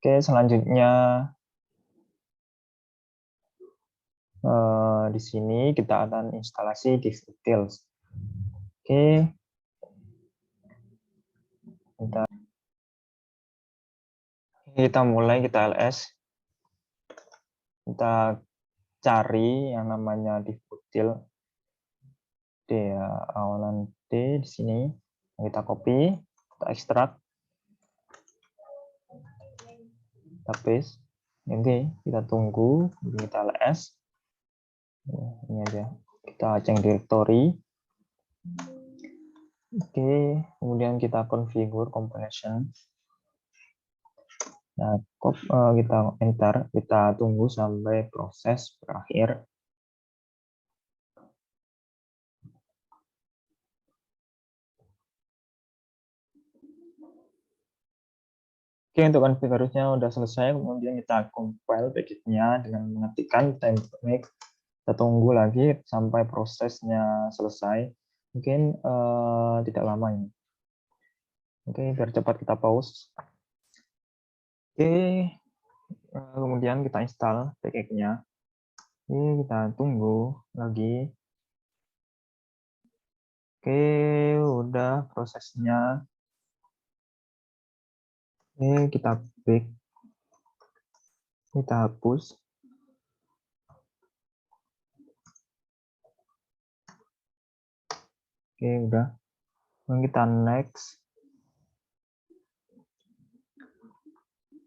[SPEAKER 1] Oke, selanjutnya di sini kita akan instalasi div utils. Oke, kita mulai, kita ls, kita cari yang namanya div util D ya, awalan D di sini, kita copy, kita ekstrak, kita paste. Oke, kita tunggu, kita ls. Ini aja, kita cek directory. Oke, kemudian kita configure compilation. Nah, kita enter, kita tunggu sampai proses berakhir. Oke, untuk konfigurasinya sudah selesai, kemudian kita compile package-nya dengan mengetikkan template. Kita tunggu lagi sampai prosesnya selesai. Mungkin tidak lama ini. Oke, biar cepat kita pause. Oke, kemudian kita install package-nya. Oke, kita tunggu lagi. Oke, udah prosesnya. Oke, kita back. Kita hapus. Oke, udah. Lalu kita next.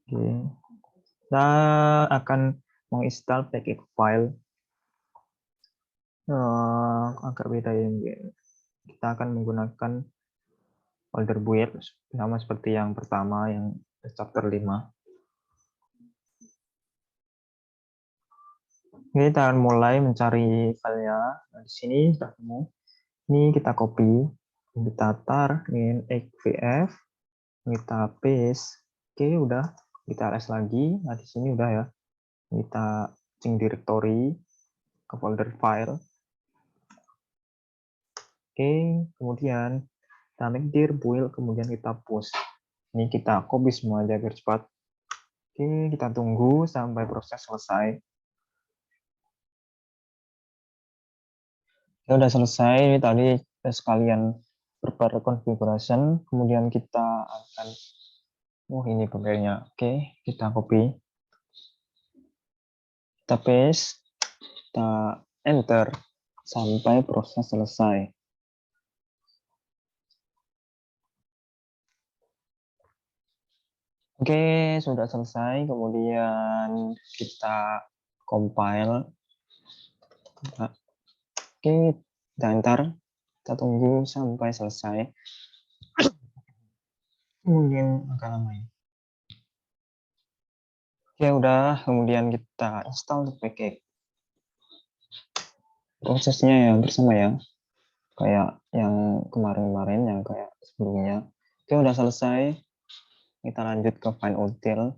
[SPEAKER 1] Oke. Kita akan menginstal package file. Agak beda ya. Kita akan menggunakan folder build sama seperti yang pertama, yang chapter 5. Oke, kita akan mulai mencari filenya. Nah, di sini sudah ketemu. Ini kita copy, kita tar in XVF, kita paste. Oke, udah. Kita ls lagi. Nah, di sini udah ya. Kita change directory ke folder file. Oke, kemudian kita make dir build, kemudian kita push. Ini kita copy semua aja biar cepat. Oke, kita tunggu sampai proses selesai. Ya udah selesai, ini tadi sekalian prepare configuration, kemudian kita akan, ini pembeliannya. Oke, kita copy, kita paste, kita enter sampai proses selesai. Oke, sudah selesai, kemudian kita compile. Oke, kita enter, kita tunggu sampai selesai. Mungkin agak lama ya. Oke, udah, kemudian kita install package. Prosesnya ya bersama ya, kayak yang kemarin-kemarin, yang kayak sebelumnya. Oke, udah selesai. Kita lanjut ke find util.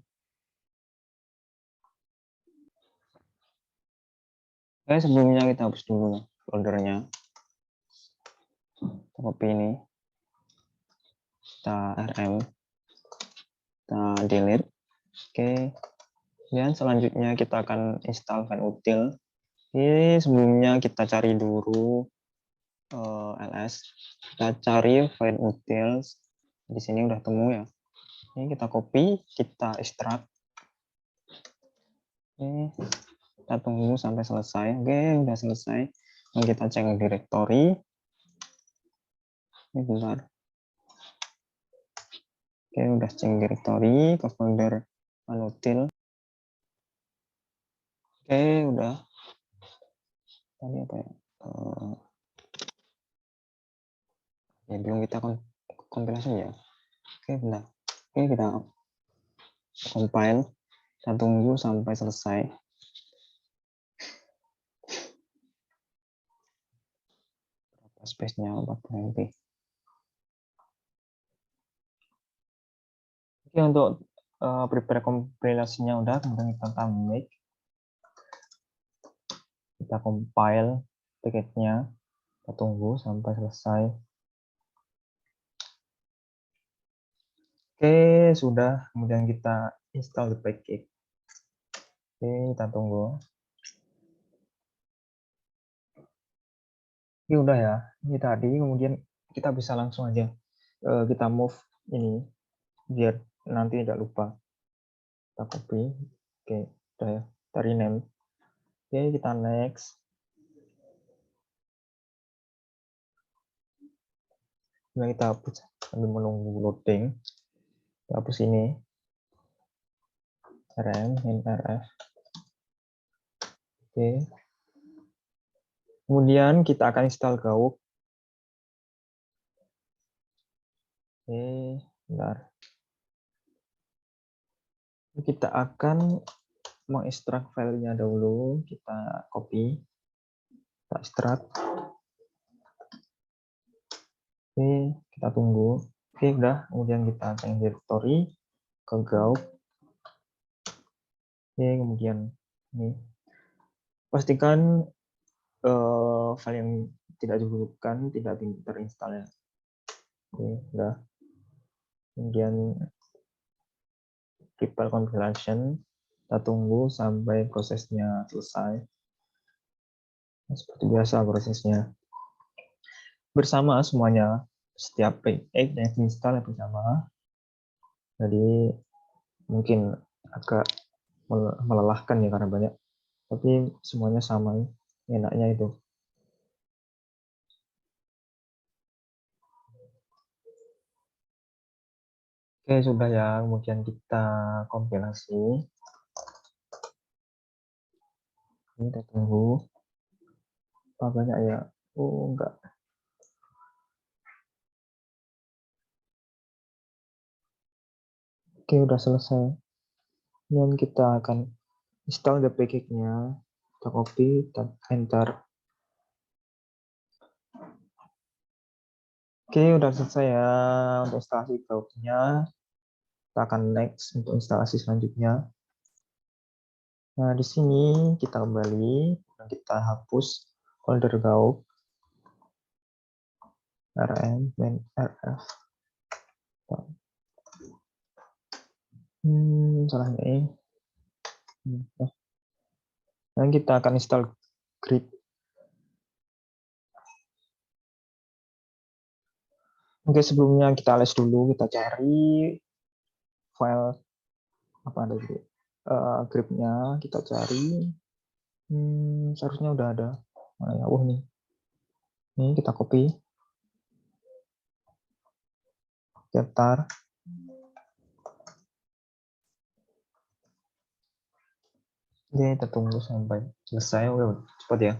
[SPEAKER 1] Oke, sebelumnya kita hapus dulu foldernya. Kita copy ini. Kita rm. Kita delete. Oke. Dan selanjutnya kita akan install find util. Ini sebelumnya kita cari dulu ls. Kita cari find utils. Di sini udah temu ya. Ini kita copy, kita extract. Oke. Kita tunggu sampai selesai. Oke, udah selesai. Dan kita cek directory. Ini bentar. Oke, udah cek directory ke folder util. Oke, udah. Tadi apa ya? Ya belum kita kompilasi ya. Oke, bentar. Oke, kita compile. Kita tunggu sampai selesai. Space-nya 40 MB. Oke, untuk prepare kompilasinya udah, kemudian kita make, kita compile package-nya, kita tunggu sampai selesai. Oke, sudah, kemudian kita install the package. Oke, kita tunggu. Ini udah ya, ini tadi, kemudian kita bisa langsung aja kita move ini biar nanti tidak lupa. Kita copy. Oke, udah ya, kita rename. Oke, kita next. Kemudian kita hapus sambil menunggu loading. Kita hapus ini. rm rf. Oke. Kemudian kita akan install gauk. Oke, bentar. Kita akan mengekstrak filenya dahulu. Kita copy, kita ekstrak. Oke, kita tunggu. Oke, udah. Kemudian kita change directory ke gauk. Oke, kemudian ini. Pastikan file yang tidak dibutuhkan tidak terinstall ya. Oke, udah. Kemudian prepare compilation. Kita tunggu sampai prosesnya selesai. Seperti biasa prosesnya. Bersama semuanya, setiap package yang diinstal bersama. Jadi mungkin agak melelahkan ya karena banyak, tapi semuanya sama, enaknya itu. Oke, sudah ya, kemudian kita kompilasi. Ini kita tunggu. Apa banyak ya? Oh, enggak. Oke, udah selesai. Dan kita akan install the package-nya. Kita copy, kita enter. Oke, udah selesai ya untuk instalasi cloud-nya. Kita akan next untuk instalasi selanjutnya. Nah, di sini kita kembali dan kita hapus folder Gauk, rm, main rf. Salahnya ini. Dan kita akan install grip. Oke, sebelumnya kita les dulu, kita cari file apa ada di gripnya, kita cari. Seharusnya udah ada. Mana ya? Oh, nih. Ini kita copy. Daftar. Oke, kita tunggu sampai selesai. Udah cepat ya.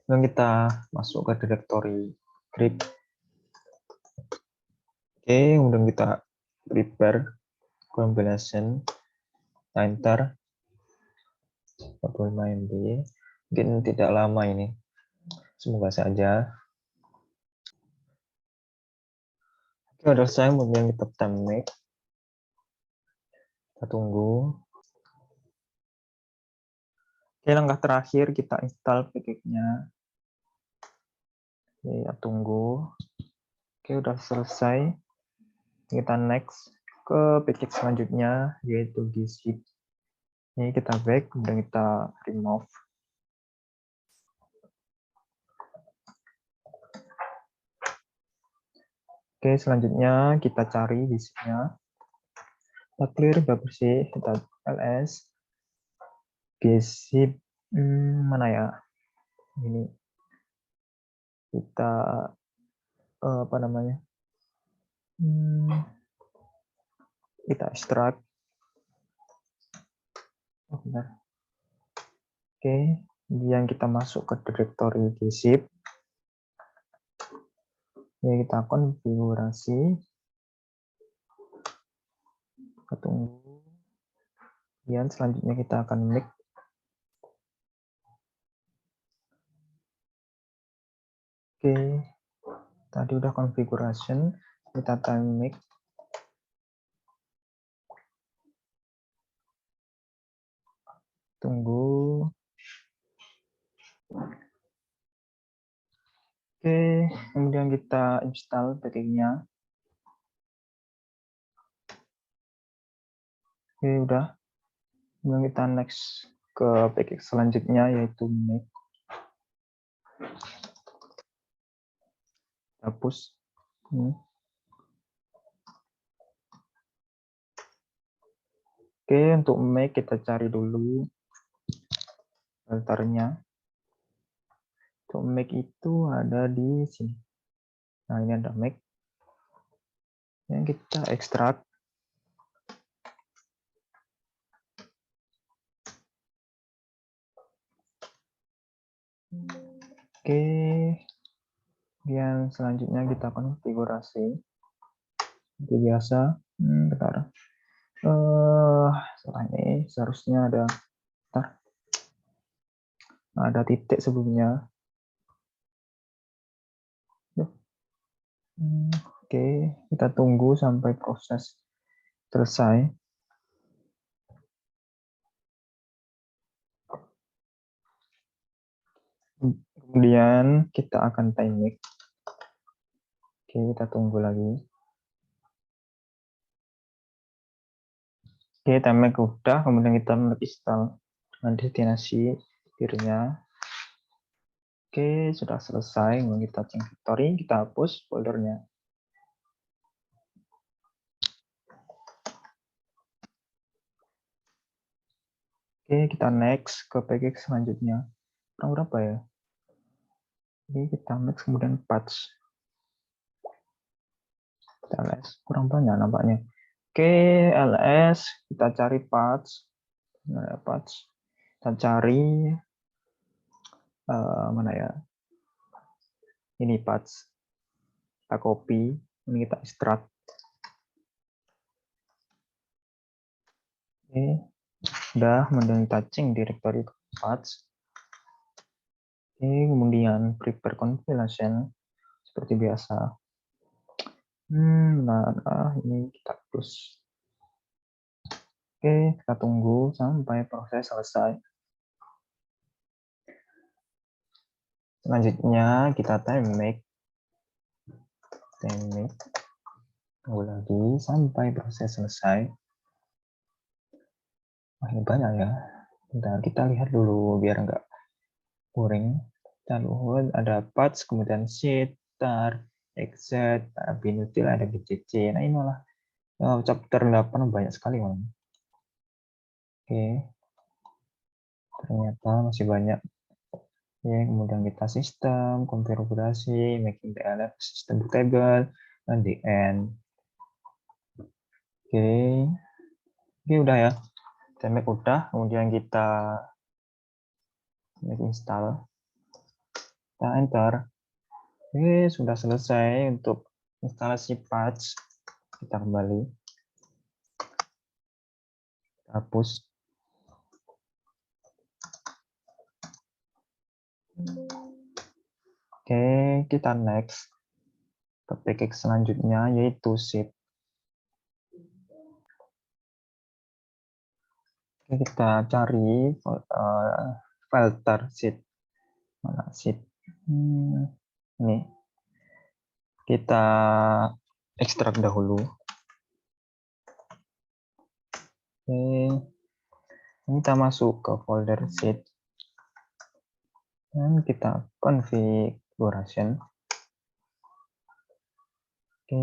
[SPEAKER 1] Dan kita masuk ke directory grip. Oke, kemudian kita prepare compilation, enter 45 MB. Mungkin tidak lama ini. Semoga saja. Oke, udah selesai. Kemudian kita tekan make. Kita tunggu. Oke, langkah terakhir kita install package-nya. Oke, ya, tunggu. Oke, udah selesai. Kita next ke package selanjutnya, yaitu gzip. Ini kita back, kemudian kita remove. Oke, selanjutnya kita cari gzip-nya. Kita clear, kita bersih, kita ls. Gzip, mana ya? Ini kita apa namanya? Kita ekstrak. Oh, benar. Oke, kemudian kita masuk ke directory gzip. Ini kita konfigurasi. Kita tunggu. Kemudian selanjutnya kita akan make. Oke, tadi udah configuration. Kita time make. Tunggu. Oke, kemudian kita install package-nya. Oke, udah. Kemudian kita next ke package selanjutnya, yaitu make. Hapus. Oke, untuk make kita cari dulu filternya. Untuk make itu ada di sini. Nah, ini ada make. Yang kita ekstrak. Oke, kemudian selanjutnya kita konfigurasi seperti biasa. Bentar. Setelah ini seharusnya ada titik sebelumnya. Oke, kita tunggu sampai proses selesai. Kemudian kita akan time make. Oke, kita tunggu lagi. Oke, time make udah, kemudian kita install dengan destinasi dirinya. Oke, sudah selesai. Kita cek factory, kita hapus foldernya. Oke, kita next ke package selanjutnya. Kurang berapa ya? Oke, kita next, kemudian patch. Kita ls, kurang banyak nampaknya. Oke, ls, kita cari patch. Nah, patch. Kita cari mana ya? Ini patch. Kita copy, ini kita extract. Oke, udah, kemudian kita cek directory patch. Oke, kemudian prepare compilation seperti biasa. Ini kita close. Oke, kita tunggu sampai proses selesai. Selanjutnya kita time make. Tunggu lagi sampai proses selesai. Wah, ini banyak ya. Bentar, kita lihat dulu biar nggak boring. Kita lihat ada patch, kemudian sheet, tar, exit, binutil, ada bcc. Nah, inilah chapter 8 banyak sekali, man. Oke. Ternyata masih banyak. Ya, kemudian kita sistem, konfigurasi, making TLF, sistem bootable, dan the end. Oke, udah ya. Make udah, kemudian kita make install. Kita enter. Oke, sudah selesai untuk instalasi patch. Kita kembali. Kita hapus. Oke, kita next ke package selanjutnya yaitu sheet. Oke, kita cari filter sheet. Mana sheet? Ini. Kita ekstrak dahulu. Oke. Ini kita masuk ke folder sheet. Dan kita configuration. Oke.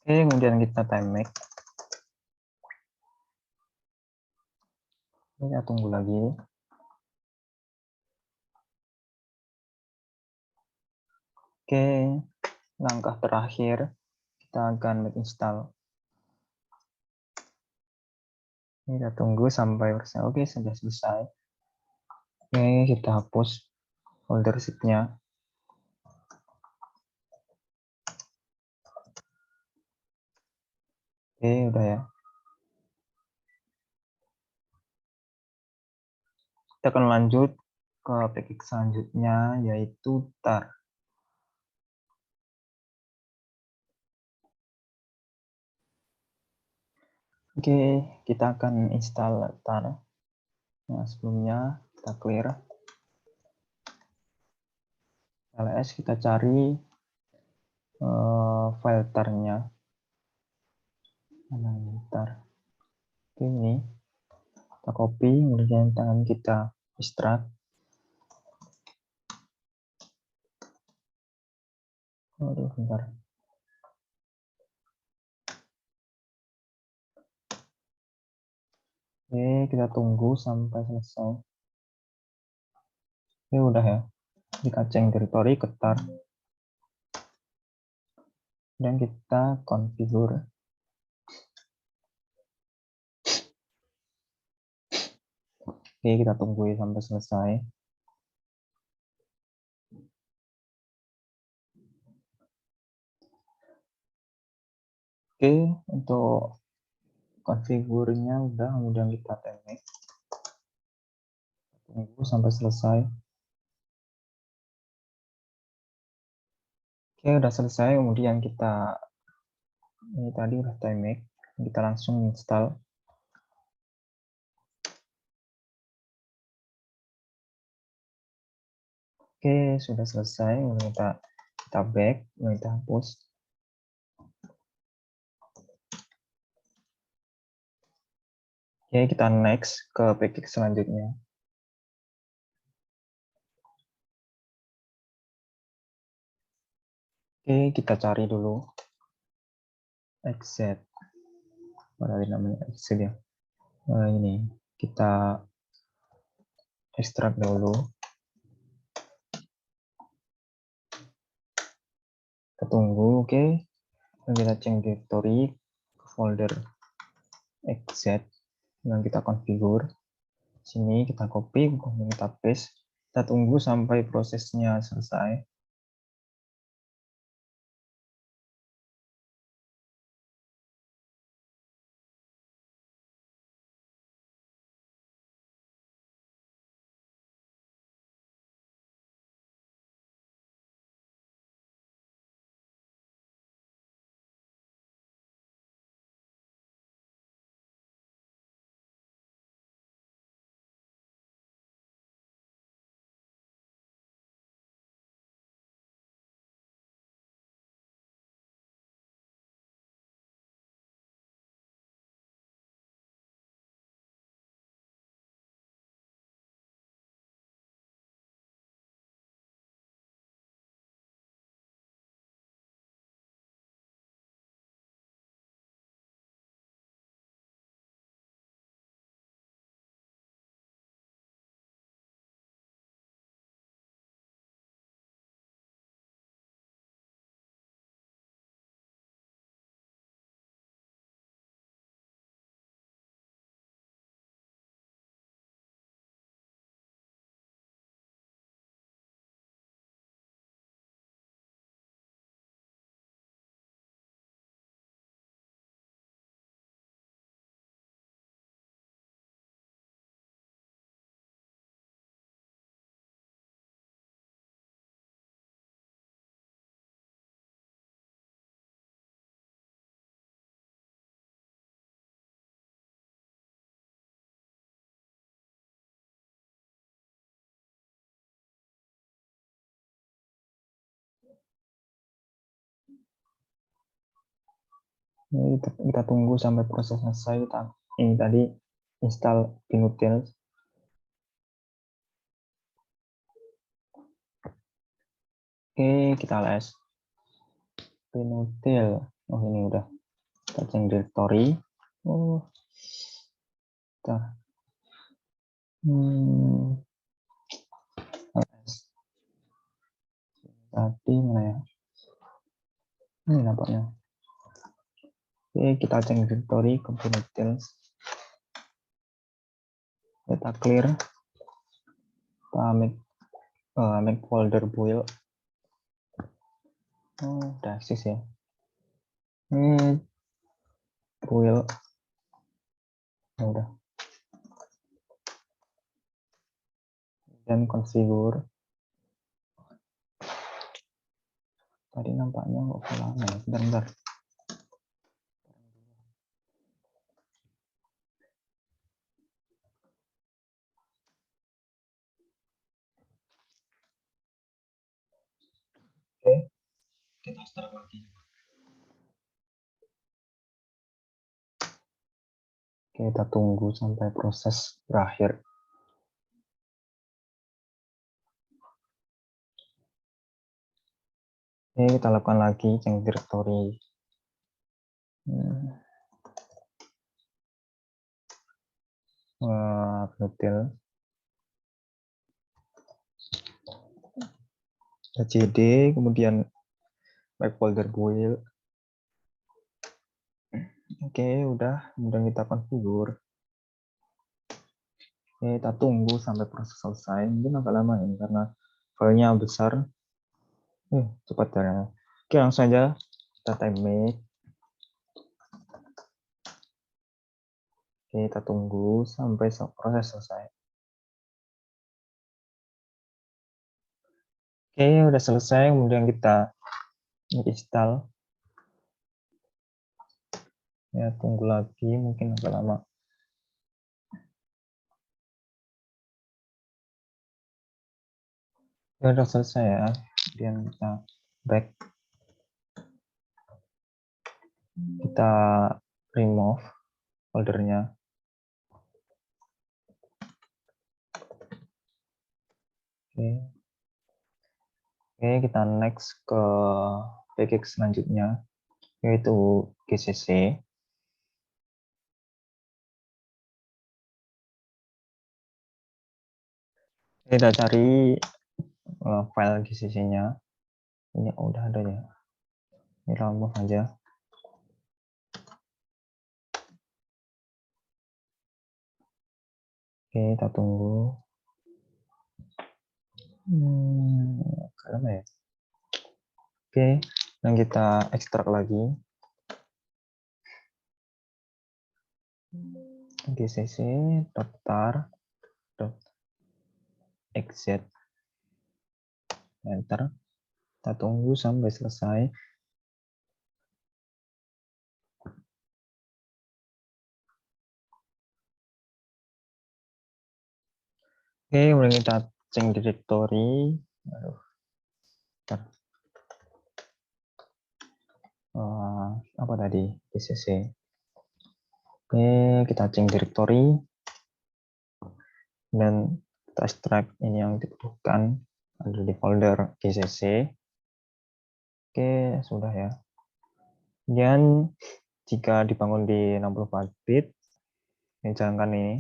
[SPEAKER 1] Oke, kemudian kita time make. Kita tunggu lagi. Oke, langkah terakhir kita akan make install. Kita tunggu sampai selesai. Oke, sudah selesai. Oke, kita hapus folder sheet-nya. Oke, udah ya. Kita akan lanjut ke package selanjutnya yaitu tar. Oke, kita akan install tar. Nah, sebelumnya kita clear. ls kita cari file tar-nya. Mana ini tar? Oke, ini. Kita copy, kemudian tangan kita extract. Aduh, bentar. Oke, kita tunggu sampai selesai. Oke, udah ya. Kita cek directory ke tar. Dan kita configure. Oke, kita tunggu ya sampai selesai. Oke, untuk konfigurnya udah, kemudian kita make. Tunggu sampai selesai. Oke, udah selesai, kemudian kita ini tadi udah make, kita langsung install. Oke, sudah selesai, kemudian kita back, kemudian kita hapus. Oke, kita next ke package selanjutnya. Oke, kita cari dulu exit. Mana namanya exit ya? Nah, ini kita ekstrak dulu. Kita tunggu, oke. Dan kita change directory ke folder exit. Dan kita configure. Sini kita copy, kemudian kita paste. Kita tunggu sampai prosesnya selesai. Ini kita tunggu sampai proses selesai. Ini tadi install Pinutils. Oke, kita les. Pinutil. Oh, ini udah. Kita change directory. Oh, kita. Les. Tadi mana ya? Ini nampaknya. Oke, kita change directory ke Pinutils. Kita clear. Kita make folder build. Oh, udah eksis ya. Build. Ya udah. Dan configure. Tadi nampaknya nggak lama ya. Bentar. Oke, kita start lagi. Kita tunggu sampai proses berakhir. Oke, kita lakukan lagi change directory. Nutil. cd, kemudian make folder build. Oke, udah. Kemudian kita configure. Oke, kita tunggu sampai proses selesai. Mungkin agak lama ini karena filenya besar. Cepat ya. Oke, langsung aja kita time make. Oke, kita tunggu sampai proses selesai. Oke, udah selesai. Kemudian kita install. Ya, tunggu lagi. Mungkin agak lama. Ya, udah selesai ya. Kemudian kita back. Kita remove foldernya. Oke. Oke, kita next ke package selanjutnya, yaitu GCC. Kita cari file GCC-nya. Ini udah ada ya. Ini remove aja. Oke, kita tunggu. Kenapa ya? Oke, dan kita ekstrak lagi. GCC daftar exit, enter. Kita tunggu sampai selesai. Oke, kemudian kita change directory. Aduh. Apa tadi? GCC. Oke, kita change directory. Dan kita extract ini yang dibutuhkan ada di folder GCC. Oke, sudah ya. Kemudian jika dibangun di 64 bit, ini jalankan ini.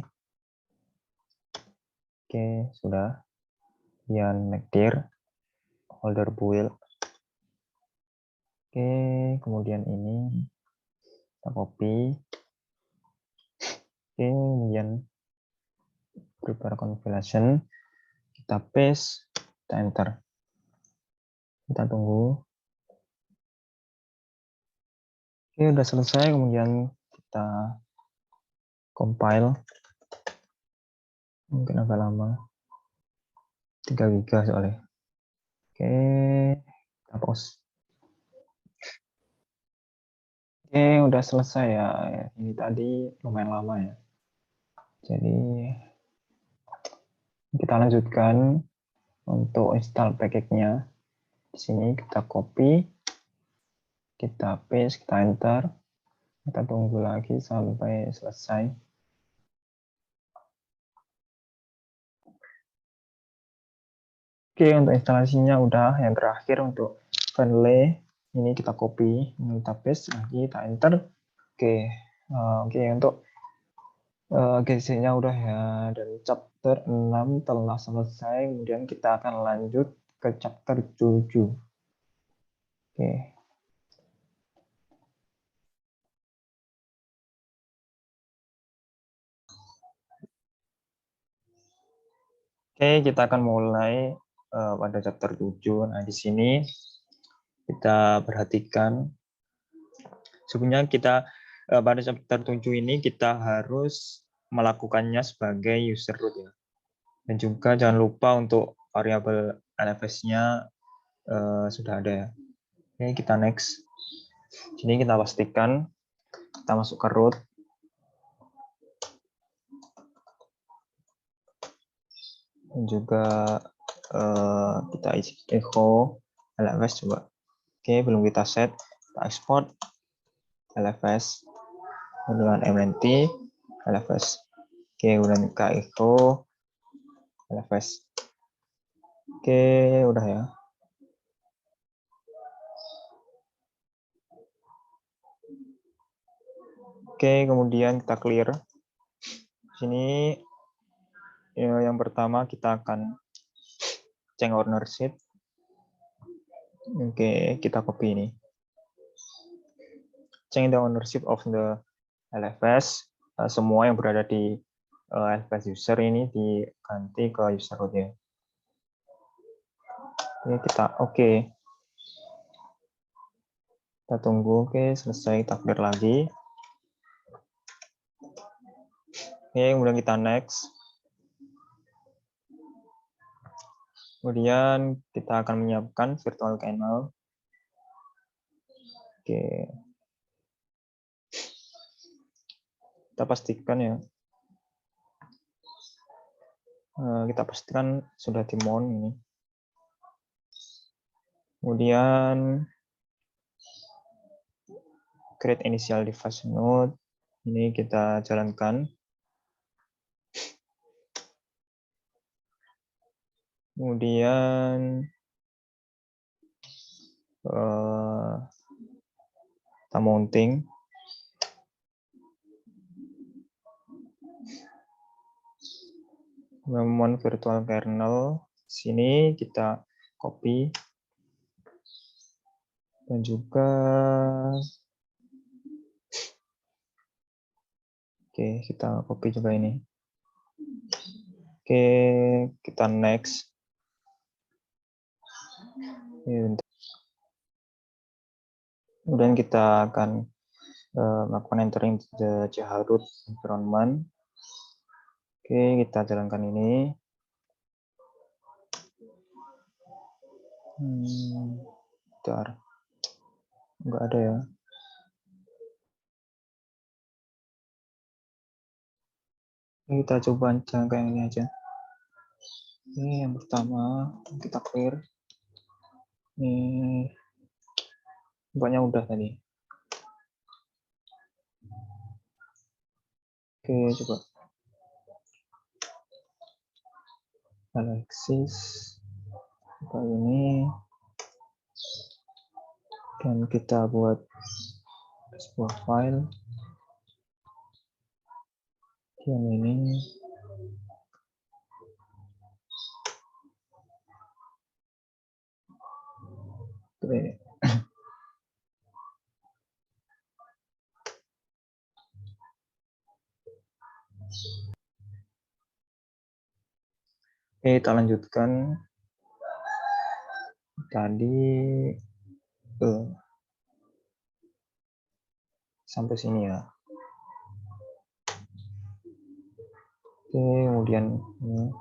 [SPEAKER 1] Oke, sudah. Kemudian make dir folder build. Oke, kemudian ini kita copy. Oke, kemudian prepare configuration. Kita paste, kita enter. Kita tunggu. Oke, udah selesai. Kemudian kita compile. Mungkin agak lama. 3 GB soalnya. Oke, kita pause. Oke, udah selesai ya. Ini tadi lumayan lama ya. Jadi kita lanjutkan untuk install package-nya. Di sini kita copy, kita paste, kita enter. Kita tunggu lagi sampai selesai. Oke, untuk instalasinya udah. Yang terakhir untuk Finally, ini kita copy, ini kita paste lagi, kita enter. Oke, untuk GC-nya udah ya, dan chapter 6 telah selesai. Kemudian kita akan lanjut ke chapter 7. Oke. Oke, kita akan mulai pada chapter 7. Nah, di sini kita perhatikan sebenarnya kita pada chapter 7 ini kita harus melakukannya sebagai user root ya. Dan juga jangan lupa untuk variabel LFS-nya sudah ada ya. Oke, kita next. Sini kita pastikan kita masuk ke root. Dan juga kita isi echo LFS coba. Oke, belum kita set. Kita export LFS dengan mnt LFS. Oke, kemudian kita echo LFS. Oke, udah ya. Oke, kemudian kita clear. Sini yang pertama kita akan change ownership. Oke, kita copy ini. Change the ownership of the LFS. Semua yang berada di LFS user ini diganti ke user root ya. Ini kita oke. Kita tunggu, oke, selesai, kita clear lagi. Oke, kemudian kita next. Kemudian kita akan menyiapkan virtual kernel. Oke. Kita pastikan ya. Kita pastikan sudah di mount ini. Kemudian create initial device node. Ini kita jalankan. Kemudian kita mounting. Memon virtual kernel. Sini kita copy. Dan juga oke, kita copy juga ini. Oke, kita next. Kemudian kita akan melakukan entering the chroot environment. Oke, kita jalankan ini. Bentar. Enggak ada ya. Ini kita coba jalankan yang ini aja. Ini yang pertama, kita clear. Ini banyak udah tadi. Oke, coba. Alexis. Coba ini. Dan kita buat sebuah file. Yang ini. Oke. Oke, kita lanjutkan. Tadi sampai sini ya. Oke, kemudian ini.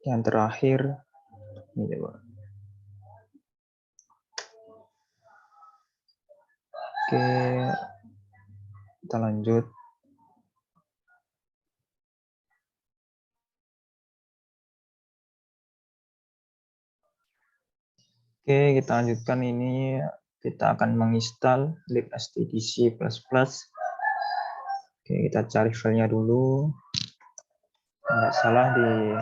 [SPEAKER 1] Yang terakhir ini coba. Oke, kita lanjut. Oke, kita lanjutkan ini. Kita akan menginstal libstdc++. Oke, kita cari filenya dulu. Nggak salah di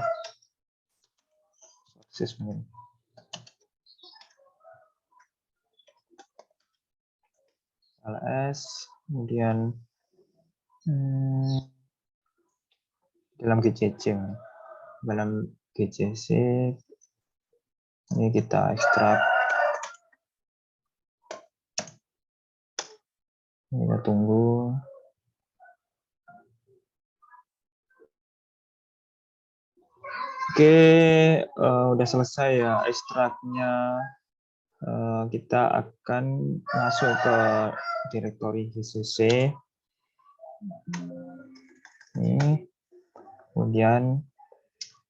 [SPEAKER 1] sources mungkin. ls, kemudian dalam GCC. Dalam GCC ini kita ekstrak. Ini kita tunggu. Oke, udah selesai ya ekstraknya. Kita akan masuk ke direktori GCC. Ini, kemudian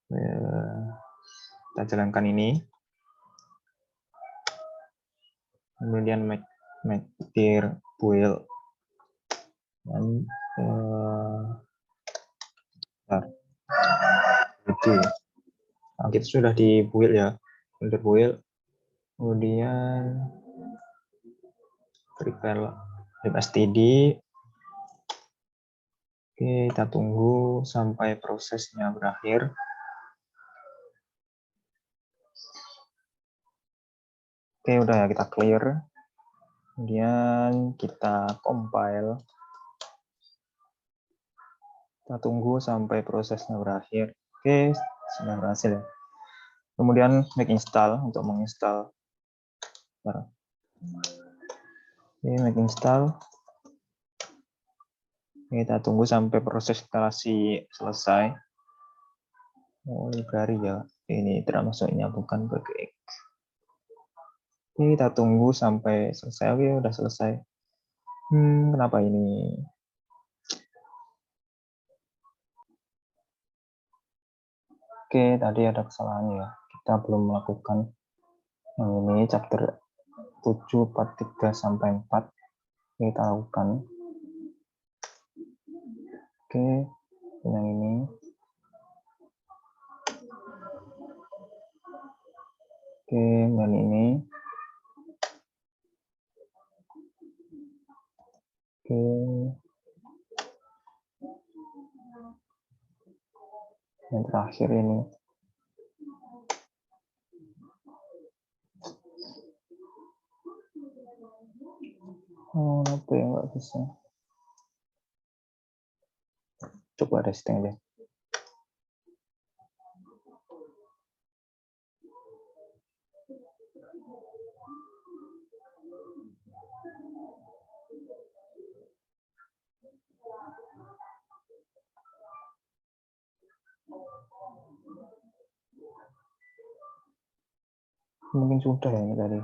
[SPEAKER 1] kita jalankan ini. Kemudian make dir build. Dan nah, kita sudah di build ya, under build. Kemudian prepare libstd. Oke, kita tunggu sampai prosesnya berakhir. Oke, udah ya, kita clear. Kemudian kita compile. Kita tunggu sampai prosesnya berakhir. Oke, sudah berhasil ya. Kemudian make install untuk menginstal. Oke, make install. Kita tunggu sampai proses instalasi selesai. Oh, library ya. Ini termasuknya bukan PGX. Oke, kita tunggu sampai selesai. Oke, udah selesai. Kenapa ini? Oke, tadi ada kesalahan ya. Kita belum melakukan yang ini chapter 7 part 3 sampai 4. Kita lakukan. Oke, yang ini. Oke, dan ini. Oke.
[SPEAKER 3] Yang terakhir ini. Oh, apa yang nggak bisa? Coba resting deh. Mungkin sudah ya ini tadi.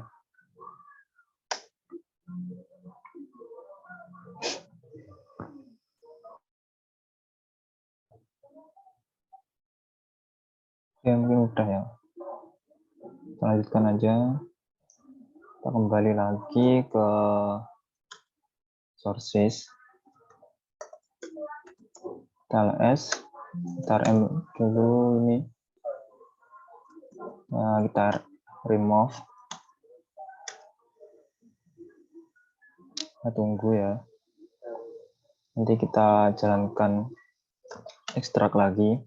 [SPEAKER 3] Ya mungkin udah ya. Kita lanjutkan aja. Kita kembali lagi ke sources. Kita ls. Kita rm dulu ini. Nah, kita remove. Kita tunggu ya. Nanti kita jalankan ekstrak lagi.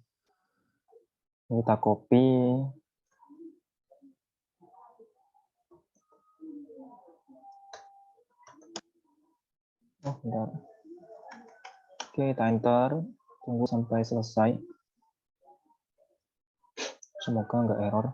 [SPEAKER 3] Kita copy. Oh, bentar. Oke, kita enter. Tunggu sampai selesai. Semoga nggak error.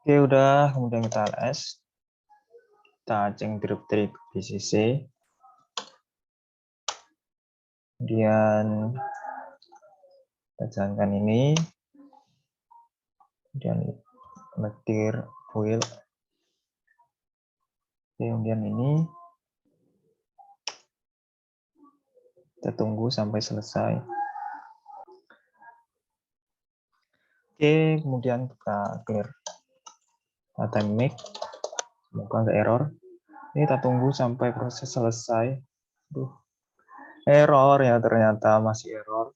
[SPEAKER 3] Oke, udah. Kemudian kita ls. Kita cek directory BCC. Kemudian kita jalankan ini. Kemudian metir fuel. Kemudian ini. Kita tunggu sampai selesai. Oke, kemudian kita clear data make. Semoga nggak error. Ini kita tunggu sampai proses selesai. Error ya, ternyata masih error.